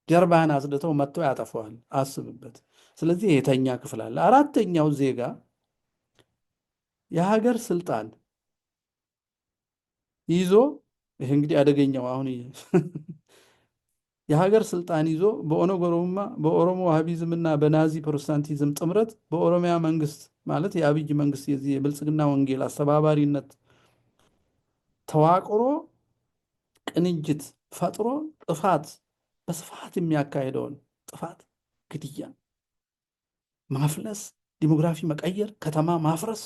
ጀርባህን አስድተው መጥተው ያጠፈዋል። አስብበት። ስለዚህ የተኛ ክፍል አለ። አራተኛው ዜጋ የሀገር ስልጣን ይዞ ይሄ እንግዲህ አደገኛው አሁን የሀገር ስልጣን ይዞ በኦነግ ኦሮሞማ በኦሮሞ ዋሃቢዝም እና በናዚ ፕሮቴስታንቲዝም ጥምረት በኦሮሚያ መንግስት ማለት የአብይ መንግስት የዚህ የብልጽግና ወንጌል አስተባባሪነት ተዋቅሮ ቅንጅት ፈጥሮ ጥፋት በስፋት የሚያካሄደውን ጥፋት፣ ግድያ፣ ማፍለስ፣ ዲሞግራፊ መቀየር፣ ከተማ ማፍረስ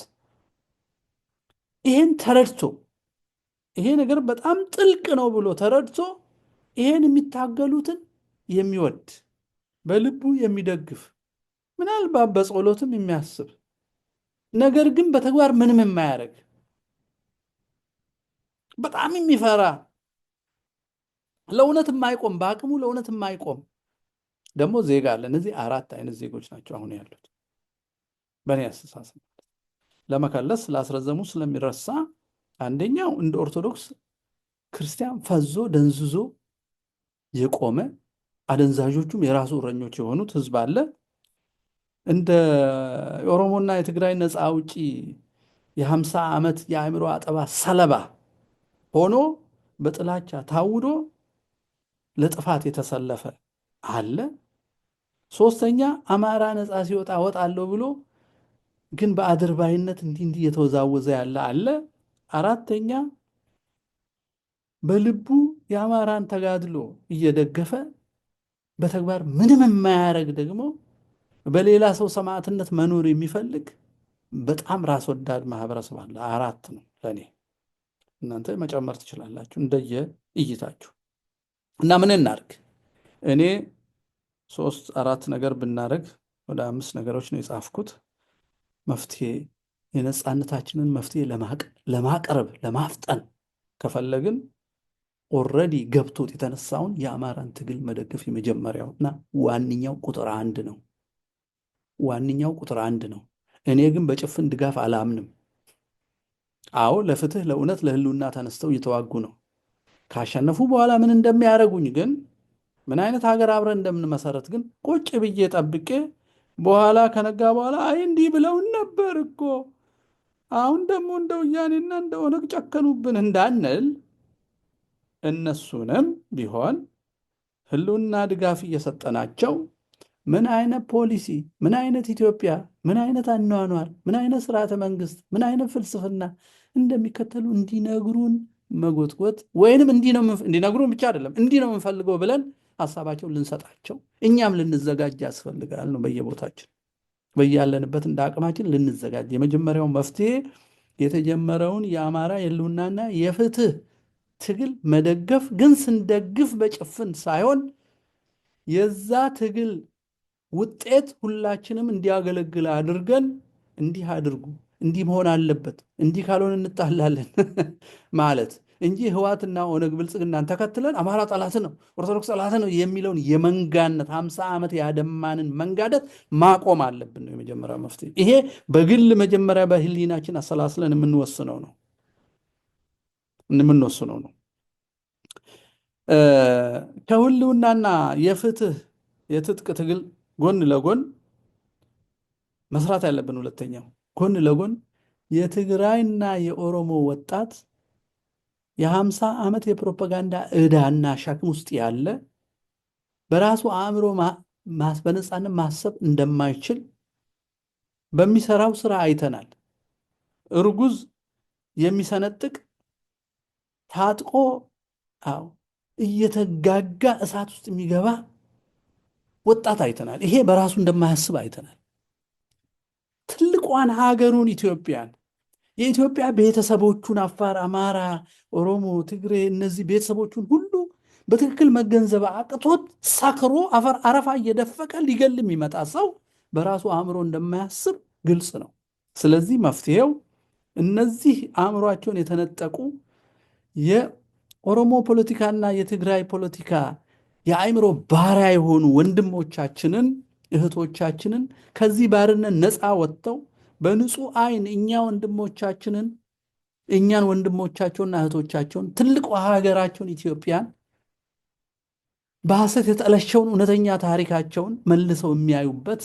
ይሄን ተረድቶ ይሄ ነገር በጣም ጥልቅ ነው ብሎ ተረድቶ ይሄን የሚታገሉትን የሚወድ በልቡ የሚደግፍ ምናልባት በጸሎትም የሚያስብ ነገር ግን በተግባር ምንም የማያደርግ በጣም የሚፈራ ለእውነት የማይቆም በአቅሙ ለእውነት የማይቆም ደግሞ ዜጋ አለ። እነዚህ አራት አይነት ዜጎች ናቸው አሁን ያሉት በእኔ አስተሳሰብ። ለመከለስ ስላስረዘሙ ስለሚረሳ አንደኛው እንደ ኦርቶዶክስ ክርስቲያን ፈዞ ደንዝዞ የቆመ አደንዛዦቹም የራሱ እረኞች የሆኑት ህዝብ አለ። እንደ የኦሮሞና የትግራይ ነፃ አውጪ የ50 ዓመት የአእምሮ አጠባ ሰለባ ሆኖ በጥላቻ ታውዶ ለጥፋት የተሰለፈ አለ። ሶስተኛ አማራ ነፃ ሲወጣ ወጣለሁ ብሎ ግን በአድርባይነት እንዲህ የተወዛወዘ ያለ አለ። አራተኛ በልቡ የአማራን ተጋድሎ እየደገፈ በተግባር ምንም የማያደርግ ደግሞ በሌላ ሰው ሰማዕትነት መኖር የሚፈልግ በጣም ራስ ወዳድ ማህበረሰብ አለ። አራት ነው ለእኔ። እናንተ መጨመር ትችላላችሁ እንደየ እይታችሁ። እና ምን እናድርግ? እኔ 3-4 ነገር ብናደርግ ወደ 5 ነገሮች ነው የጻፍኩት። መፍትሄ የነፃነታችንን መፍትሄ ለማቅረብ ለማፍጠን ከፈለግን ኦልሬዲ ገብቶት የተነሳውን የአማራን ትግል መደገፍ የመጀመሪያውና ዋነኛው ቁጥር 1 ነው። ዋነኛው ቁጥር 1 ነው። እኔ ግን በጭፍን ድጋፍ አላምንም። አዎ ለፍትህ፣ ለእውነት፣ ለህልውና ተነስተው እየተዋጉ ነው። ካሸነፉ በኋላ ምን እንደሚያደርጉኝ ግን ምን አይነት ሀገር አብረን እንደምንመሰረት ግን ቁጭ ብዬ ጠብቄ በኋላ ከነጋ በኋላ አይ እንዲህ ብለውን ነበር እኮ አሁን ደግሞ እንደ ወያኔና እንደ ኦነግ ጨከኑብን እንዳንል እነሱንም ቢሆን ህልውና ድጋፍ እየሰጠናቸው ምን አይነት ፖሊሲ፣ ምን አይነት ኢትዮጵያ፣ ምን አይነት አኗኗር፣ ምን አይነት ስርዓተ መንግስት፣ ምን አይነት ፍልስፍና እንደሚከተሉ እንዲነግሩን መጎትጎት ወይንም እንዲነግሩን ብቻ አይደለም እንዲህ ነው የምንፈልገው ብለን ሀሳባቸውን ልንሰጣቸው እኛም ልንዘጋጅ ያስፈልጋል ነው። በየቦታችን በያለንበት እንደ አቅማችን ልንዘጋጅ። የመጀመሪያው መፍትሄ የተጀመረውን የአማራ የህልውናና የፍትህ ትግል መደገፍ፣ ግን ስንደግፍ በጭፍን ሳይሆን የዛ ትግል ውጤት ሁላችንም እንዲያገለግል አድርገን እንዲህ አድርጉ፣ እንዲህ መሆን አለበት፣ እንዲህ ካልሆነ እንጣላለን ማለት እንጂ ህዋትና ኦነግ ብልጽግናን ተከትለን አማራ ጠላት ነው፣ ኦርቶዶክስ ጠላት ነው የሚለውን የመንጋነት 50 ዓመት ያደማንን መንጋደት ማቆም አለብን ነው የመጀመሪያ መፍትሄ። ይሄ በግል መጀመሪያ በህሊናችን አሰላስለን የምንወስነው ነው። ከህልውናና የፍትህ የትጥቅ ትግል ጎን ለጎን መስራት ያለብን ሁለተኛው ጎን ለጎን የትግራይና የኦሮሞ ወጣት የ50 ዓመት የፕሮፓጋንዳ ዕዳና ሸክም ውስጥ ያለ በራሱ አእምሮ በነፃነት ማሰብ እንደማይችል በሚሰራው ስራ አይተናል። እርጉዝ የሚሰነጥቅ ታጥቆ እየተጋጋ እሳት ውስጥ የሚገባ ወጣት አይተናል። ይሄ በራሱ እንደማያስብ አይተናል። ትልቋን ሀገሩን ኢትዮጵያን የኢትዮጵያ ቤተሰቦቹን አፋር፣ አማራ፣ ኦሮሞ፣ ትግሬ እነዚህ ቤተሰቦቹን ሁሉ በትክክል መገንዘብ አቅቶት ሰክሮ አረፋ እየደፈቀ ሊገል የሚመጣ ሰው በራሱ አእምሮ እንደማያስብ ግልጽ ነው። ስለዚህ መፍትሄው እነዚህ አእምሯቸውን የተነጠቁ የኦሮሞ ፖለቲካና የትግራይ ፖለቲካ የአእምሮ ባሪያ የሆኑ ወንድሞቻችንን እህቶቻችንን ከዚህ ባርነት ነፃ ወጥተው በንጹህ አይን እኛን ወንድሞቻቸውና እህቶቻቸውን ትልቁ ሀገራቸውን ኢትዮጵያን በሐሰት የጠለሸውን እውነተኛ ታሪካቸውን መልሰው የሚያዩበት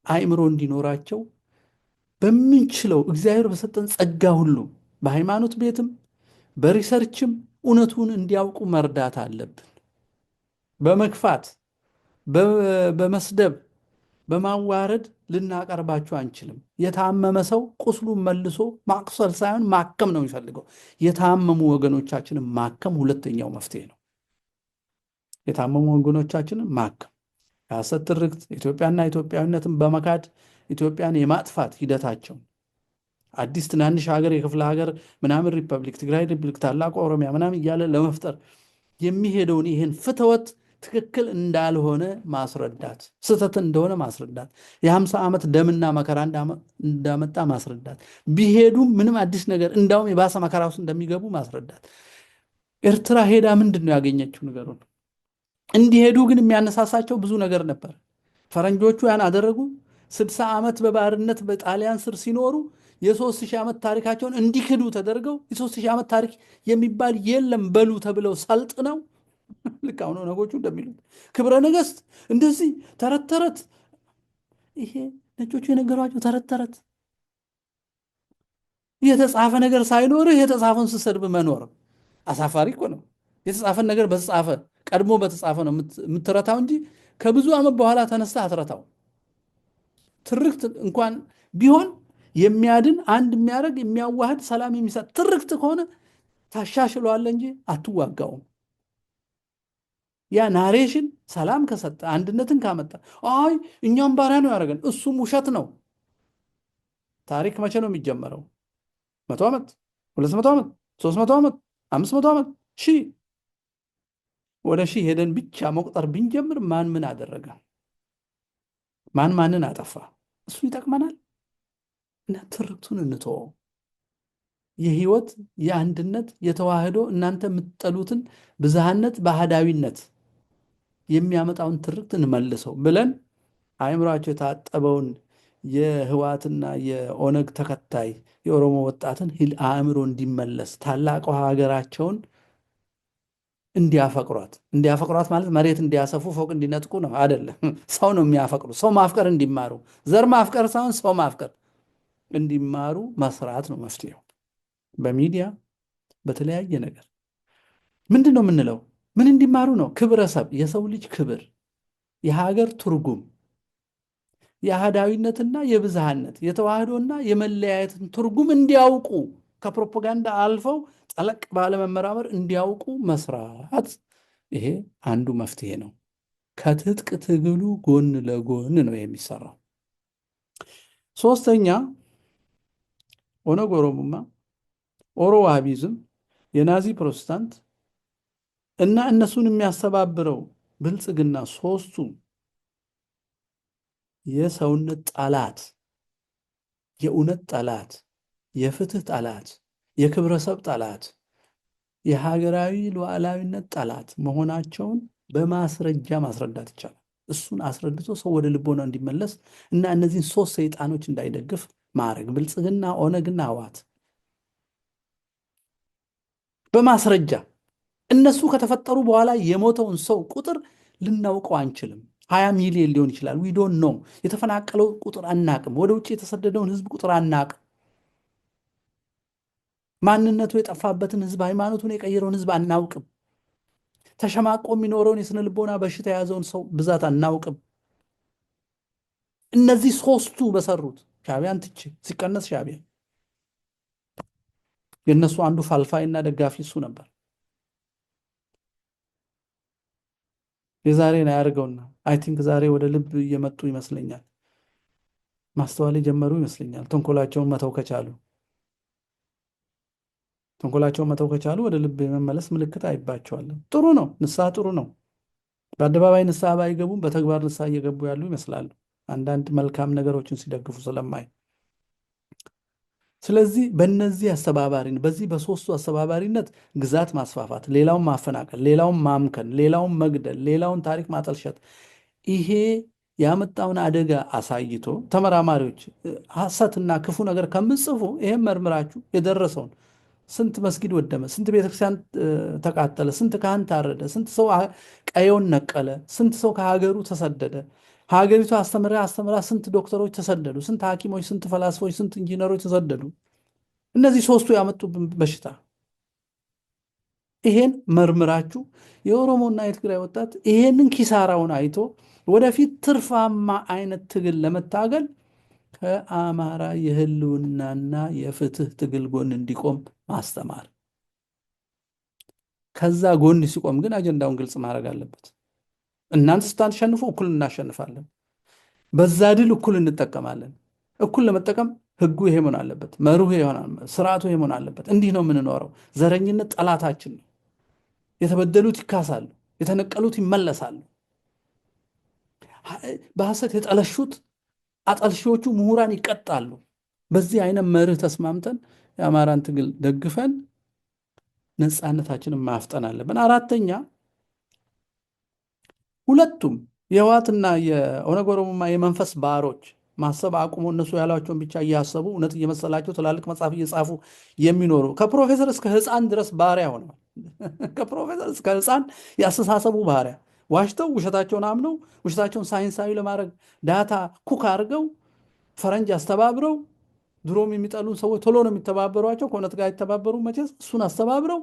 አእምሮ እንዲኖራቸው በምንችለው እግዚአብሔር በሰጠን ጸጋ ሁሉ በሃይማኖት ቤትም በሪሰርችም እውነቱን እንዲያውቁ መርዳት አለብን። በመግፋት በመስደብ በማዋረድ ልናቀርባቸው አንችልም። የታመመ ሰው ቁስሉን መልሶ ማቁሰል ሳይሆን ማከም ነው የሚፈልገው። የታመሙ ወገኖቻችንን ማከም ሁለተኛው መፍትሄ ነው። የታመሙ ወገኖቻችንን ማከም፣ የሐሰት ትርክት ኢትዮጵያና ኢትዮጵያዊነትን በመካድ ኢትዮጵያን የማጥፋት ሂደታቸው አዲስ ትናንሽ ሀገር የክፍለ ሀገር ምናምን ሪፐብሊክ፣ ትግራይ ሪፐብሊክ፣ ታላቁ ኦሮሚያ ምናምን እያለ ለመፍጠር የሚሄደውን ይህን ፍትወት ትክክል እንዳልሆነ ማስረዳት፣ ስህተት እንደሆነ ማስረዳት፣ የ50 ዓመት ደምና መከራ እንዳመጣ ማስረዳት፣ ቢሄዱም ምንም አዲስ ነገር እንዳውም የባሰ መከራ ውስጥ እንደሚገቡ ማስረዳት። ኤርትራ ሄዳ ምንድን ነው ያገኘችው ነገሩን? እንዲሄዱ ግን የሚያነሳሳቸው ብዙ ነገር ነበር። ፈረንጆቹ ያን አደረጉ። 60 ዓመት በባርነት በጣሊያን ስር ሲኖሩ የ3000 ዓመት ታሪካቸውን እንዲክዱ ተደርገው የ3000 ዓመት ታሪክ የሚባል የለም በሉ ተብለው ሰልጥነው ልክ አሁን ነጎቹ እንደሚሉት ክብረ ነገሥት እንደዚህ ተረት ተረት፣ ይሄ ነጮቹ የነገሯቸው ተረት ተረት፣ የተጻፈ ነገር ሳይኖርህ የተጻፈውን ስትሰድብ መኖር አሳፋሪ እኮ ነው። የተጻፈን ነገር በተጻፈ ቀድሞ በተጻፈ ነው የምትረታው እንጂ ከብዙ ዓመት በኋላ ተነስተህ አትረታው። ትርክት እንኳን ቢሆን የሚያድን አንድ የሚያደርግ የሚያዋህድ ሰላም የሚሰጥ ትርክት ከሆነ ታሻሽለዋለህ እንጂ አትዋጋውም። ያ ናሬሽን ሰላም ከሰጠ አንድነትን ካመጣ አይ እኛም ባሪያ ነው ያደረገን፣ እሱም ውሸት ነው። ታሪክ መቼ ነው የሚጀመረው? 100 ዓመት፣ 200 ዓመት፣ 300 ዓመት፣ 500 ዓመት፣ ሺህ ወደ ሺህ ሄደን ብቻ መቁጠር ብንጀምር ማን ምን አደረገ? ማን ማንን አጠፋ? እሱ ይጠቅመናል። እና ትርክቱን እንተወው። የህይወት የአንድነት የተዋህዶ እናንተ የምትጠሉትን ብዝሃነት በአህዳዊነት የሚያመጣውን ትርክት እንመልሰው ብለን አእምሯቸው የታጠበውን የህወሓትና የኦነግ ተከታይ የኦሮሞ ወጣትን አእምሮ እንዲመለስ ታላቋ ሀገራቸውን እንዲያፈቅሯት ማለት መሬት እንዲያሰፉ ፎቅ እንዲነጥቁ ነው አይደለም። ሰው ነው የሚያፈቅሩ። ሰው ማፍቀር እንዲማሩ፣ ዘር ማፍቀር ሳይሆን ሰው ማፍቀር እንዲማሩ መስራት ነው መፍትሄው። በሚዲያ በተለያየ ነገር ምንድን ነው የምንለው? ምን እንዲማሩ ነው? ክብረሰብ፣ የሰው ልጅ ክብር፣ የሀገር ትርጉም፣ የአህዳዊነትና የብዝሃነት የተዋህዶና የመለያየትን ትርጉም እንዲያውቁ ከፕሮፓጋንዳ አልፈው ጠለቅ ባለመመራመር እንዲያውቁ መስራት፣ ይሄ አንዱ መፍትሄ ነው። ከትጥቅ ትግሉ ጎን ለጎን ነው የሚሰራው። ሶስተኛ ኦነግ ኦሮሙማ፣ ኦሮ ዋሃቢዝም፣ የናዚ ፕሮቴስታንት እና እነሱን የሚያስተባብረው ብልጽግና ሶስቱ የሰውነት ጠላት፣ የእውነት ጠላት፣ የፍትህ ጠላት፣ የክብረሰብ ጠላት፣ የሀገራዊ ሉዓላዊነት ጠላት መሆናቸውን በማስረጃ ማስረዳት ይቻላል። እሱን አስረድቶ ሰው ወደ ልቦና እንዲመለስ እና እነዚህን ሶስት ሰይጣኖች እንዳይደግፍ ማድረግ፣ ብልጽግና፣ ኦነግና ህወሓት በማስረጃ እነሱ ከተፈጠሩ በኋላ የሞተውን ሰው ቁጥር ልናውቀው አንችልም። 20 ሚሊዮን ሊሆን ይችላል። ዊ ዶንት ኖ። የተፈናቀለው ቁጥር አናቅም። ወደ ውጭ የተሰደደውን ህዝብ ቁጥር አናቅም። ማንነቱ የጠፋበትን ህዝብ፣ ሃይማኖቱን የቀየረውን ህዝብ አናውቅም። ተሸማቆ የሚኖረውን የስነ ልቦና በሽታ የያዘውን ሰው ብዛት አናውቅም። እነዚህ ሶስቱ በሰሩት ሻዕቢያን ትቼ ሲቀነስ ሻዕቢያ የእነሱ አንዱ ፋልፋይና ደጋፊ እሱ ነበር። የዛሬን አያርገውና አይ ቲንክ ዛሬ ወደ ልብ እየመጡ ይመስለኛል። ማስተዋል የጀመሩ ይመስለኛል። ተንኮላቸውን መተው ከቻሉ ወደ ልብ የመመለስ ምልክት አይባቸዋለሁ። ጥሩ ነው። ንስሐ ጥሩ ነው። በአደባባይ ንስሐ ባይገቡም በተግባር ንስሐ እየገቡ ያሉ ይመስላሉ፣ አንዳንድ መልካም ነገሮችን ሲደግፉ ስለማይ። ስለዚህ በእነዚህ አስተባባሪነት፣ በዚህ በሶስቱ አስተባባሪነት ግዛት ማስፋፋት፣ ሌላውን ማፈናቀል፣ ሌላውን ማምከን፣ ሌላውን መግደል፣ ሌላውን ታሪክ ማጠልሸት፣ ይሄ ያመጣውን አደጋ አሳይቶ ተመራማሪዎች ሐሰትና ክፉ ነገር ከምጽፉ ይሄን መርምራችሁ የደረሰውን ስንት መስጊድ ወደመ፣ ስንት ቤተክርስቲያን ተቃጠለ፣ ስንት ካህን ታረደ፣ ስንት ሰው ቀየውን ነቀለ፣ ስንት ሰው ከሀገሩ ተሰደደ፣ ሀገሪቱ አስተምራ ስንት ዶክተሮች ተሰደዱ፣ ስንት ሐኪሞች፣ ስንት ፈላስፎች፣ ስንት ኢንጂነሮች ተሰደዱ። እነዚህ ሶስቱ ያመጡብን በሽታ። ይሄን መርምራችሁ የኦሮሞና የትግራይ ወጣት ይሄንን ኪሳራውን አይቶ ወደፊት ትርፋማ አይነት ትግል ለመታገል ከአማራ የህልውናና የፍትህ ትግል ጎን እንዲቆም ማስተማር። ከዛ ጎን ሲቆም ግን አጀንዳውን ግልጽ ማድረግ አለበት። እናንተ ስታሸንፉ እኩል እናሸንፋለን፣ በዛ ድል እኩል እንጠቀማለን። እኩል ለመጠቀም ህጉ ይሄ መሆን አለበት፣ መርሁ ይሆናል፣ ስርዓቱ ይሄ መሆን አለበት። እንዲህ ነው የምንኖረው። ዘረኝነት ጠላታችን ነው። የተበደሉት ይካሳሉ፣ የተነቀሉት ይመለሳሉ። በሐሰት የጠለሹት አጠልሺዎቹ ምሁራን ይቀጣሉ። በዚህ አይነት መርህ ተስማምተን የአማራን ትግል ደግፈን ነፃነታችንን ማፍጠን አለብን። አራተኛ፣ ሁለቱም የህወሓትና የኦነግ ኦሮሞማ የመንፈስ ባሮች ማሰብ አቁሞ እነሱ ያሏቸውን ብቻ እያሰቡ እውነት እየመሰላቸው ትላልቅ መጽሐፍ እየጻፉ የሚኖሩ ከፕሮፌሰር እስከ ህፃን ድረስ ባሪያ ሆነዋል። ከፕሮፌሰር እስከ ህፃን ያስተሳሰቡ ባሪያ፣ ዋሽተው ውሸታቸውን አምነው ውሸታቸውን ሳይንሳዊ ለማድረግ ዳታ ኩክ አድርገው ፈረንጅ አስተባብረው፣ ድሮም የሚጠሉ ሰዎች ቶሎ ነው የሚተባበሯቸው፣ ከእውነት ጋር የተባበሩ መቼስ እሱን አስተባብረው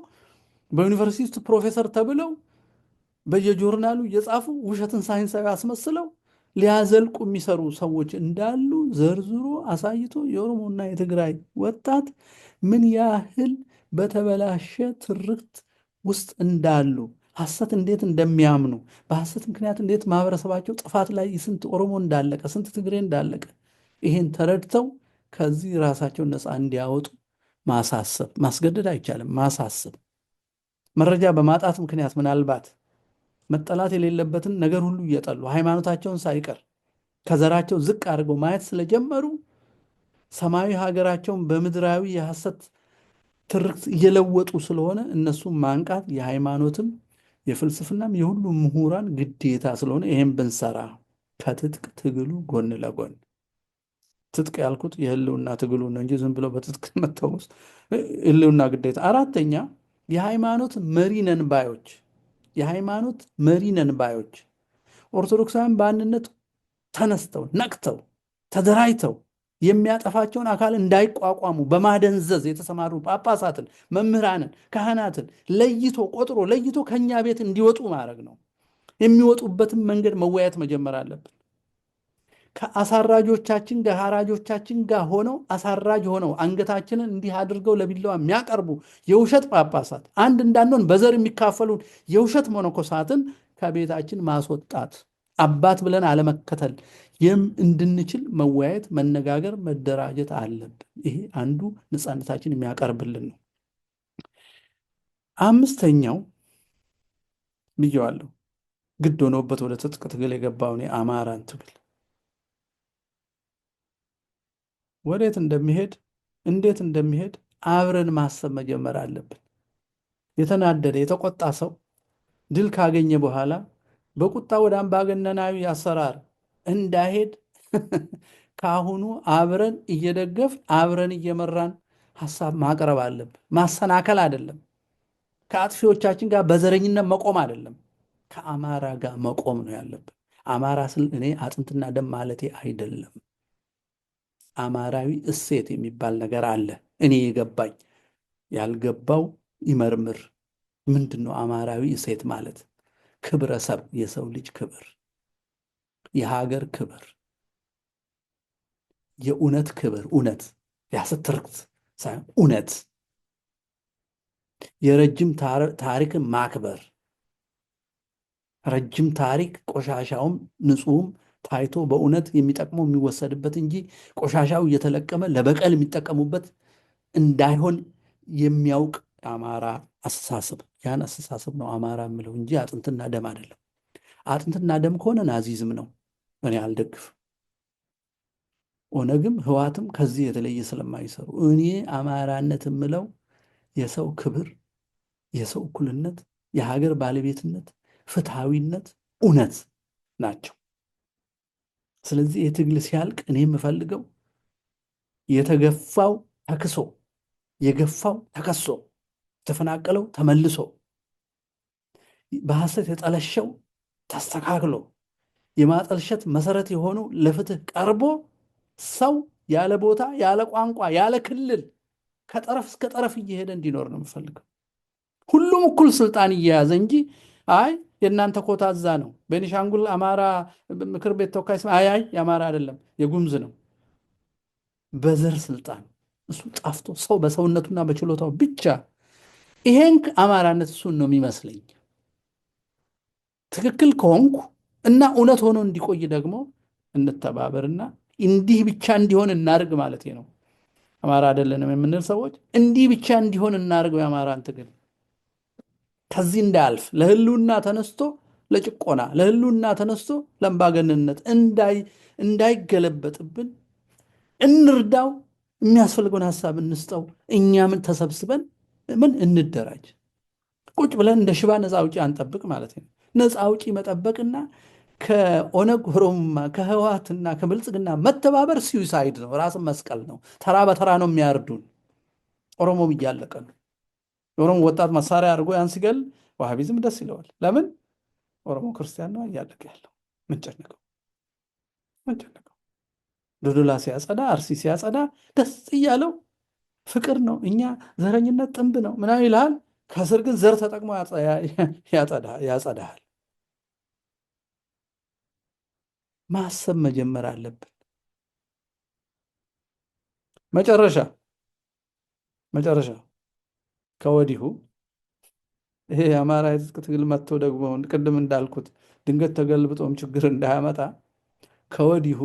በዩኒቨርሲቲ ውስጥ ፕሮፌሰር ተብለው በየጆርናሉ እየጻፉ ውሸትን ሳይንሳዊ አስመስለው ሊያዘልቁ የሚሰሩ ሰዎች እንዳሉ ዘርዝሮ አሳይቶ የኦሮሞና የትግራይ ወጣት ምን ያህል በተበላሸ ትርክት ውስጥ እንዳሉ፣ ሐሰት እንዴት እንደሚያምኑ፣ በሐሰት ምክንያት እንዴት ማህበረሰባቸው ጥፋት ላይ ስንት ኦሮሞ እንዳለቀ፣ ስንት ትግሬ እንዳለቀ ይሄን ተረድተው ከዚህ ራሳቸውን ነፃ እንዲያወጡ ማሳሰብ፣ ማስገደድ አይቻልም፣ ማሳሰብ። መረጃ በማጣት ምክንያት ምናልባት መጠላት የሌለበትን ነገር ሁሉ እየጠሉ ሃይማኖታቸውን ሳይቀር ከዘራቸው ዝቅ አድርገው ማየት ስለጀመሩ ሰማያዊ ሀገራቸውን በምድራዊ የሐሰት ትርክት እየለወጡ ስለሆነ እነሱም ማንቃት የሃይማኖትም የፍልስፍናም የሁሉም ምሁራን ግዴታ ስለሆነ ይሄን ብንሰራ ከትጥቅ ትግሉ ጎን ለጎን፣ ትጥቅ ያልኩት የህልውና ትግሉ ነው እንጂ ዝም ብሎ በትጥቅ መተውስ ህልውና ግዴታ። አራተኛ፣ የሃይማኖት መሪ ነን ባዮች የሃይማኖት መሪ ነን ባዮች ኦርቶዶክሳውያን በአንድነት ተነስተው ነቅተው ተደራጅተው የሚያጠፋቸውን አካል እንዳይቋቋሙ በማደንዘዝ የተሰማሩ ጳጳሳትን፣ መምህራንን፣ ካህናትን ለይቶ ቆጥሮ ለይቶ ከኛ ቤት እንዲወጡ ማድረግ ነው። የሚወጡበትን መንገድ መወያየት መጀመር አለብን። ከአሳራጆቻችን ጋር ሐራጆቻችን ጋር ሆነው አሳራጅ ሆነው አንገታችንን እንዲህ አድርገው ለቢላዋ የሚያቀርቡ የውሸት ጳጳሳት፣ አንድ እንዳንሆን በዘር የሚካፈሉን የውሸት መነኮሳትን ከቤታችን ማስወጣት፣ አባት ብለን አለመከተል እንድንችል መወያየት፣ መነጋገር፣ መደራጀት አለብን። ይሄ አንዱ ነፃነታችን የሚያቀርብልን ነው። አምስተኛው ብየዋለሁ፣ ግድ ሆኖበት ወደ ትጥቅ ትግል የገባውን የአማራን ትግል ወዴት እንደሚሄድ እንዴት እንደሚሄድ አብረን ማሰብ መጀመር አለብን። የተናደደ የተቆጣ ሰው ድል ካገኘ በኋላ በቁጣ ወደ አምባገነናዊ አሰራር እንዳይሄድ ከአሁኑ አብረን እየደገፍ አብረን እየመራን ሀሳብ ማቅረብ አለብን። ማሰናከል አይደለም። ከአጥፊዎቻችን ጋር በዘረኝነት መቆም አይደለም። ከአማራ ጋር መቆም ነው ያለብን። አማራ ስል እኔ አጥንትና ደም ማለቴ አይደለም። አማራዊ እሴት የሚባል ነገር አለ። እኔ የገባኝ ያልገባው ይመርምር። ምንድን ነው አማራዊ እሴት ማለት? ክብረሰብ፣ የሰው ልጅ ክብር፣ የሀገር ክብር፣ የእውነት ክብር፣ እውነት የሐሰት ትርክት ሳይሆን እውነት፣ የረጅም ታሪክን ማክበር፣ ረጅም ታሪክ ቆሻሻውም ንጹህም ታይቶ በእውነት የሚጠቅመው የሚወሰድበት እንጂ ቆሻሻው እየተለቀመ ለበቀል የሚጠቀሙበት እንዳይሆን የሚያውቅ አማራ አስተሳሰብ፣ ያን አስተሳሰብ ነው አማራ የምለው እንጂ አጥንትና ደም አይደለም። አጥንትና ደም ከሆነ ናዚዝም ነው፣ እኔ አልደግፍም። ኦነግም ህወሓትም ከዚህ የተለየ ስለማይሰሩ እኔ አማራነት የምለው የሰው ክብር፣ የሰው እኩልነት፣ የሀገር ባለቤትነት፣ ፍትሐዊነት፣ እውነት ናቸው። ስለዚህ የትግል ሲያልቅ እኔ የምፈልገው የተገፋው ተክሶ፣ የገፋው ተከሶ፣ የተፈናቀለው ተመልሶ፣ በሐሰት የጠለሸው ተስተካክሎ፣ የማጠልሸት መሰረት የሆኑ ለፍትህ ቀርቦ ሰው ያለ ቦታ ያለ ቋንቋ ያለ ክልል ከጠረፍ እስከ ጠረፍ እየሄደ እንዲኖር ነው የምፈልገው። ሁሉም እኩል ስልጣን እየያዘ እንጂ አይ የእናንተ ኮታ እዛ ነው፣ ቤኒሻንጉል አማራ ምክር ቤት ተወካይ አይ የአማራ አይደለም የጉምዝ ነው፣ በዘር ስልጣን እሱ ጣፍቶ ሰው በሰውነቱና በችሎታው ብቻ ይሄን አማራነት እሱን ነው የሚመስለኝ። ትክክል ከሆንኩ እና እውነት ሆኖ እንዲቆይ ደግሞ እንተባበርና እንዲህ ብቻ እንዲሆን እናድርግ ማለት ነው። አማራ አይደለንም የምንል ሰዎች እንዲህ ብቻ እንዲሆን እናድርገው የአማራን ትግል ከዚህ እንዳያልፍ ለህልውና ተነስቶ ለጭቆና ለህልውና ተነስቶ ለአምባገነንነት እንዳይገለበጥብን እንርዳው። የሚያስፈልገውን ሀሳብ እንስጠው። እኛም ተሰብስበን ምን እንደራጅ። ቁጭ ብለን እንደ ሽባ ነፃ አውጪ አንጠብቅ ማለት ነው። ነፃ አውጪ መጠበቅና ከኦነግ ኦሮሞማ ከህወሓትና ከብልጽግና መተባበር ሲዩሳይድ ነው፣ ራስን መስቀል ነው። ተራ በተራ ነው የሚያርዱን። ኦሮሞም እያለቀ ነው። የኦሮሞ ወጣት መሳሪያ አድርጎ ያን ሲገል ዋሃቢዝም ደስ ይለዋል። ለምን? ኦሮሞ ክርስቲያን ነው እያለቀ ያለው። ምን ጨነቀው? ዶዶላ ሲያጸዳ፣ አርሲ ሲያጸዳ ደስ እያለው ፍቅር ነው። እኛ ዘረኝነት ጥንብ ነው ምናምን ይልሃል። ከስር ግን ዘር ተጠቅሞ ያጸዳሃል። ማሰብ መጀመር አለብን። መጨረሻ ከወዲሁ ይሄ የአማራ የትጥቅ ትግል መጥቶ ደግሞ ቅድም እንዳልኩት ድንገት ተገልብጦም ችግር እንዳያመጣ ከወዲሁ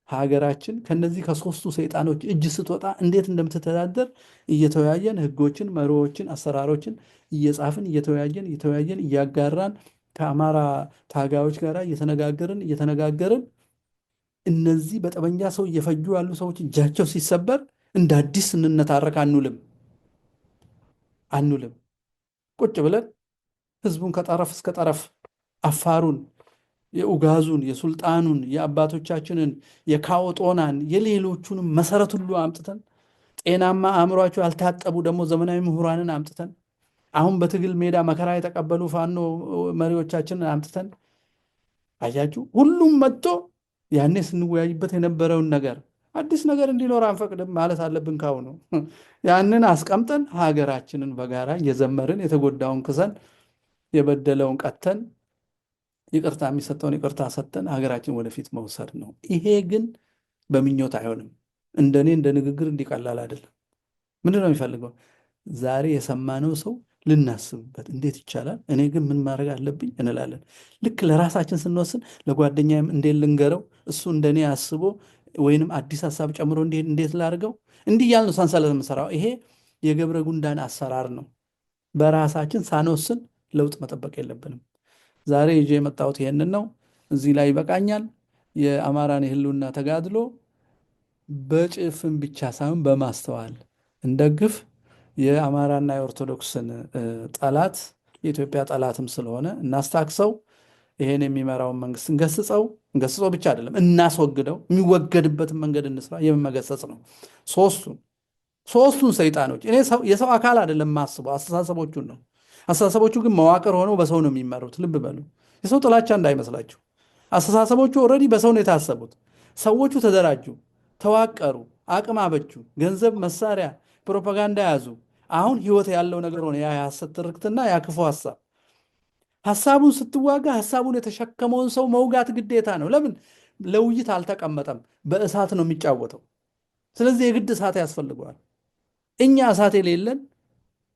ሀገራችን ከነዚህ ከሶስቱ ሰይጣኖች እጅ ስትወጣ እንዴት እንደምትተዳደር እየተወያየን ህጎችን፣ መርሆችን፣ አሰራሮችን እየጻፍን እየተወያየን እያጋራን ከአማራ ታጋዮች ጋር እየተነጋገርን እነዚህ በጠመንጃ ሰው እየፈጁ ያሉ ሰዎች እጃቸው ሲሰበር እንደ አዲስ እንነታረክ አንውልም። ቁጭ ብለን ህዝቡን ከጠረፍ እስከ ጠረፍ አፋሩን፣ የኡጋዙን፣ የሱልጣኑን፣ የአባቶቻችንን፣ የካወጦናን፣ የሌሎቹንም መሰረት ሁሉ አምጥተን ጤናማ አእምሯቸው ያልታጠቡ ደግሞ ዘመናዊ ምሁራንን አምጥተን አሁን በትግል ሜዳ መከራ የተቀበሉ ፋኖ መሪዎቻችንን አምጥተን አያችሁ፣ ሁሉም መጥቶ ያኔ ስንወያይበት የነበረውን ነገር አዲስ ነገር እንዲኖር አንፈቅድም ማለት አለብን። ካሁኑ ያንን አስቀምጠን ሀገራችንን በጋራ እየዘመርን የተጎዳውን ክሰን የበደለውን ቀተን ይቅርታ የሚሰጠውን ይቅርታ ሰጥተን ሀገራችን ወደፊት መውሰድ ነው። ይሄ ግን በምኞት አይሆንም። እንደኔ እንደ ንግግር እንዲቀላል አይደለም። ምንድን ነው የሚፈልገው? ዛሬ የሰማነው ሰው ልናስብበት እንዴት ይቻላል፣ እኔ ግን ምን ማድረግ አለብኝ እንላለን። ልክ ለራሳችን ስንወስን ለጓደኛዬም እንዴት ልንገረው፣ እሱ እንደኔ አስቦ ወይንም አዲስ ሀሳብ ጨምሮ እንዴት ላድርገው፣ እንዲህ እያልን ነው ሰንሰለት የምንሰራው። ይሄ የገብረ ጉንዳን አሰራር ነው። በራሳችን ሳንወስን ለውጥ መጠበቅ የለብንም። ዛሬ ይዤ የመጣሁት ይሄንን ነው። እዚህ ላይ ይበቃኛል። የአማራን የህልውና ተጋድሎ በጭፍን ብቻ ሳይሆን በማስተዋል እንደግፍ። የአማራና የኦርቶዶክስን ጠላት የኢትዮጵያ ጠላትም ስለሆነ እናስታክሰው። ይሄን የሚመራውን መንግስት እንገስጸው ብቻ አይደለም እናስወግደው። የሚወገድበትን መንገድ እንስራ። የመገሰጽ ነው። ሶስቱን ሰይጣኖች እኔ የሰው አካል አይደለም የማስበው፣ አስተሳሰቦቹን ነው። አስተሳሰቦቹ ግን መዋቅር ሆነው በሰው ነው የሚመሩት። ልብ በሉ። የሰው ጥላቻ እንዳይመስላችሁ። አስተሳሰቦቹ ኦልሬዲ በሰው ነው የታሰቡት። ሰዎቹ ተደራጁ፣ ተዋቀሩ፣ አቅም አበጁ፣ ገንዘብ፣ መሳሪያ፣ ፕሮፓጋንዳ ያዙ። አሁን ህይወት ያለው ነገር ሆነ። ያ የሐሰት ትርክትና ያ ክፉ ሐሳብ። ሐሳቡን ስትዋጋ ሐሳቡን የተሸከመውን ሰው መውጋት ግዴታ ነው። ለምን? ለውይይት አልተቀመጠም። በእሳት ነው የሚጫወተው። ስለዚህ የግድ እሳት ያስፈልገዋል። እኛ እሳት የሌለን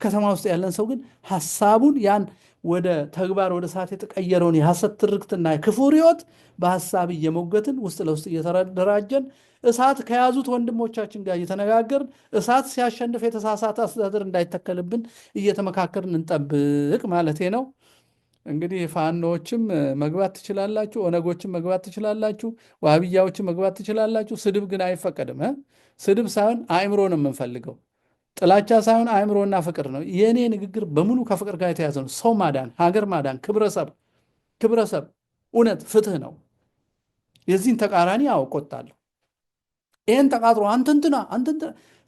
ከተማ ውስጥ ያለን ሰው ግን ሐሳቡን ያን ወደ ተግባር ወደ እሳት የተቀየረውን የሐሰት ትርክትና የክፉ ርዕዮት በሐሳብ እየሞገትን ውስጥ ለውስጥ እየተደራጀን እሳት ከያዙት ወንድሞቻችን ጋር እየተነጋገርን እሳት ሲያሸንፍ የተሳሳተ አስተዳደር እንዳይተከልብን እየተመካከርን እንጠብቅ ማለቴ ነው። እንግዲህ ፋኖዎችም መግባት ትችላላችሁ፣ ኦነጎችም መግባት ትችላላችሁ፣ ዋህብያዎችም መግባት ትችላላችሁ። ስድብ ግን አይፈቀድም። ስድብ ሳይሆን አእምሮ ነው የምንፈልገው። ጥላቻ ሳይሆን አእምሮና ፍቅር ነው። የእኔ ንግግር በሙሉ ከፍቅር ጋር የተያዘ ነው። ሰው ማዳን፣ ሀገር ማዳን፣ ክብረሰብ፣ እውነት፣ ፍትህ ነው። የዚህን ተቃራኒ አውቆጣለሁ። ይህን ተቃጥሮ አንተንትና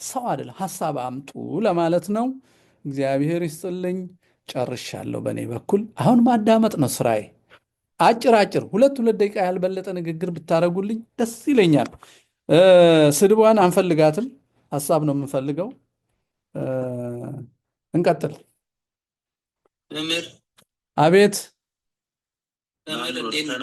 ሰው አይደለም፣ ሀሳብ አምጡ ለማለት ነው። እግዚአብሔር ይስጥልኝ። ጨርሻለሁ በእኔ በኩል። አሁን ማዳመጥ ነው ስራዬ። አጭር አጭር 2 ደቂቃ ያልበለጠ ንግግር ብታደርጉልኝ ደስ ይለኛል። ስድቧን አንፈልጋትም፣ ሀሳብ ነው የምንፈልገው። እንቀጥል። መምህር አቤት መምህር እንዴት ነው?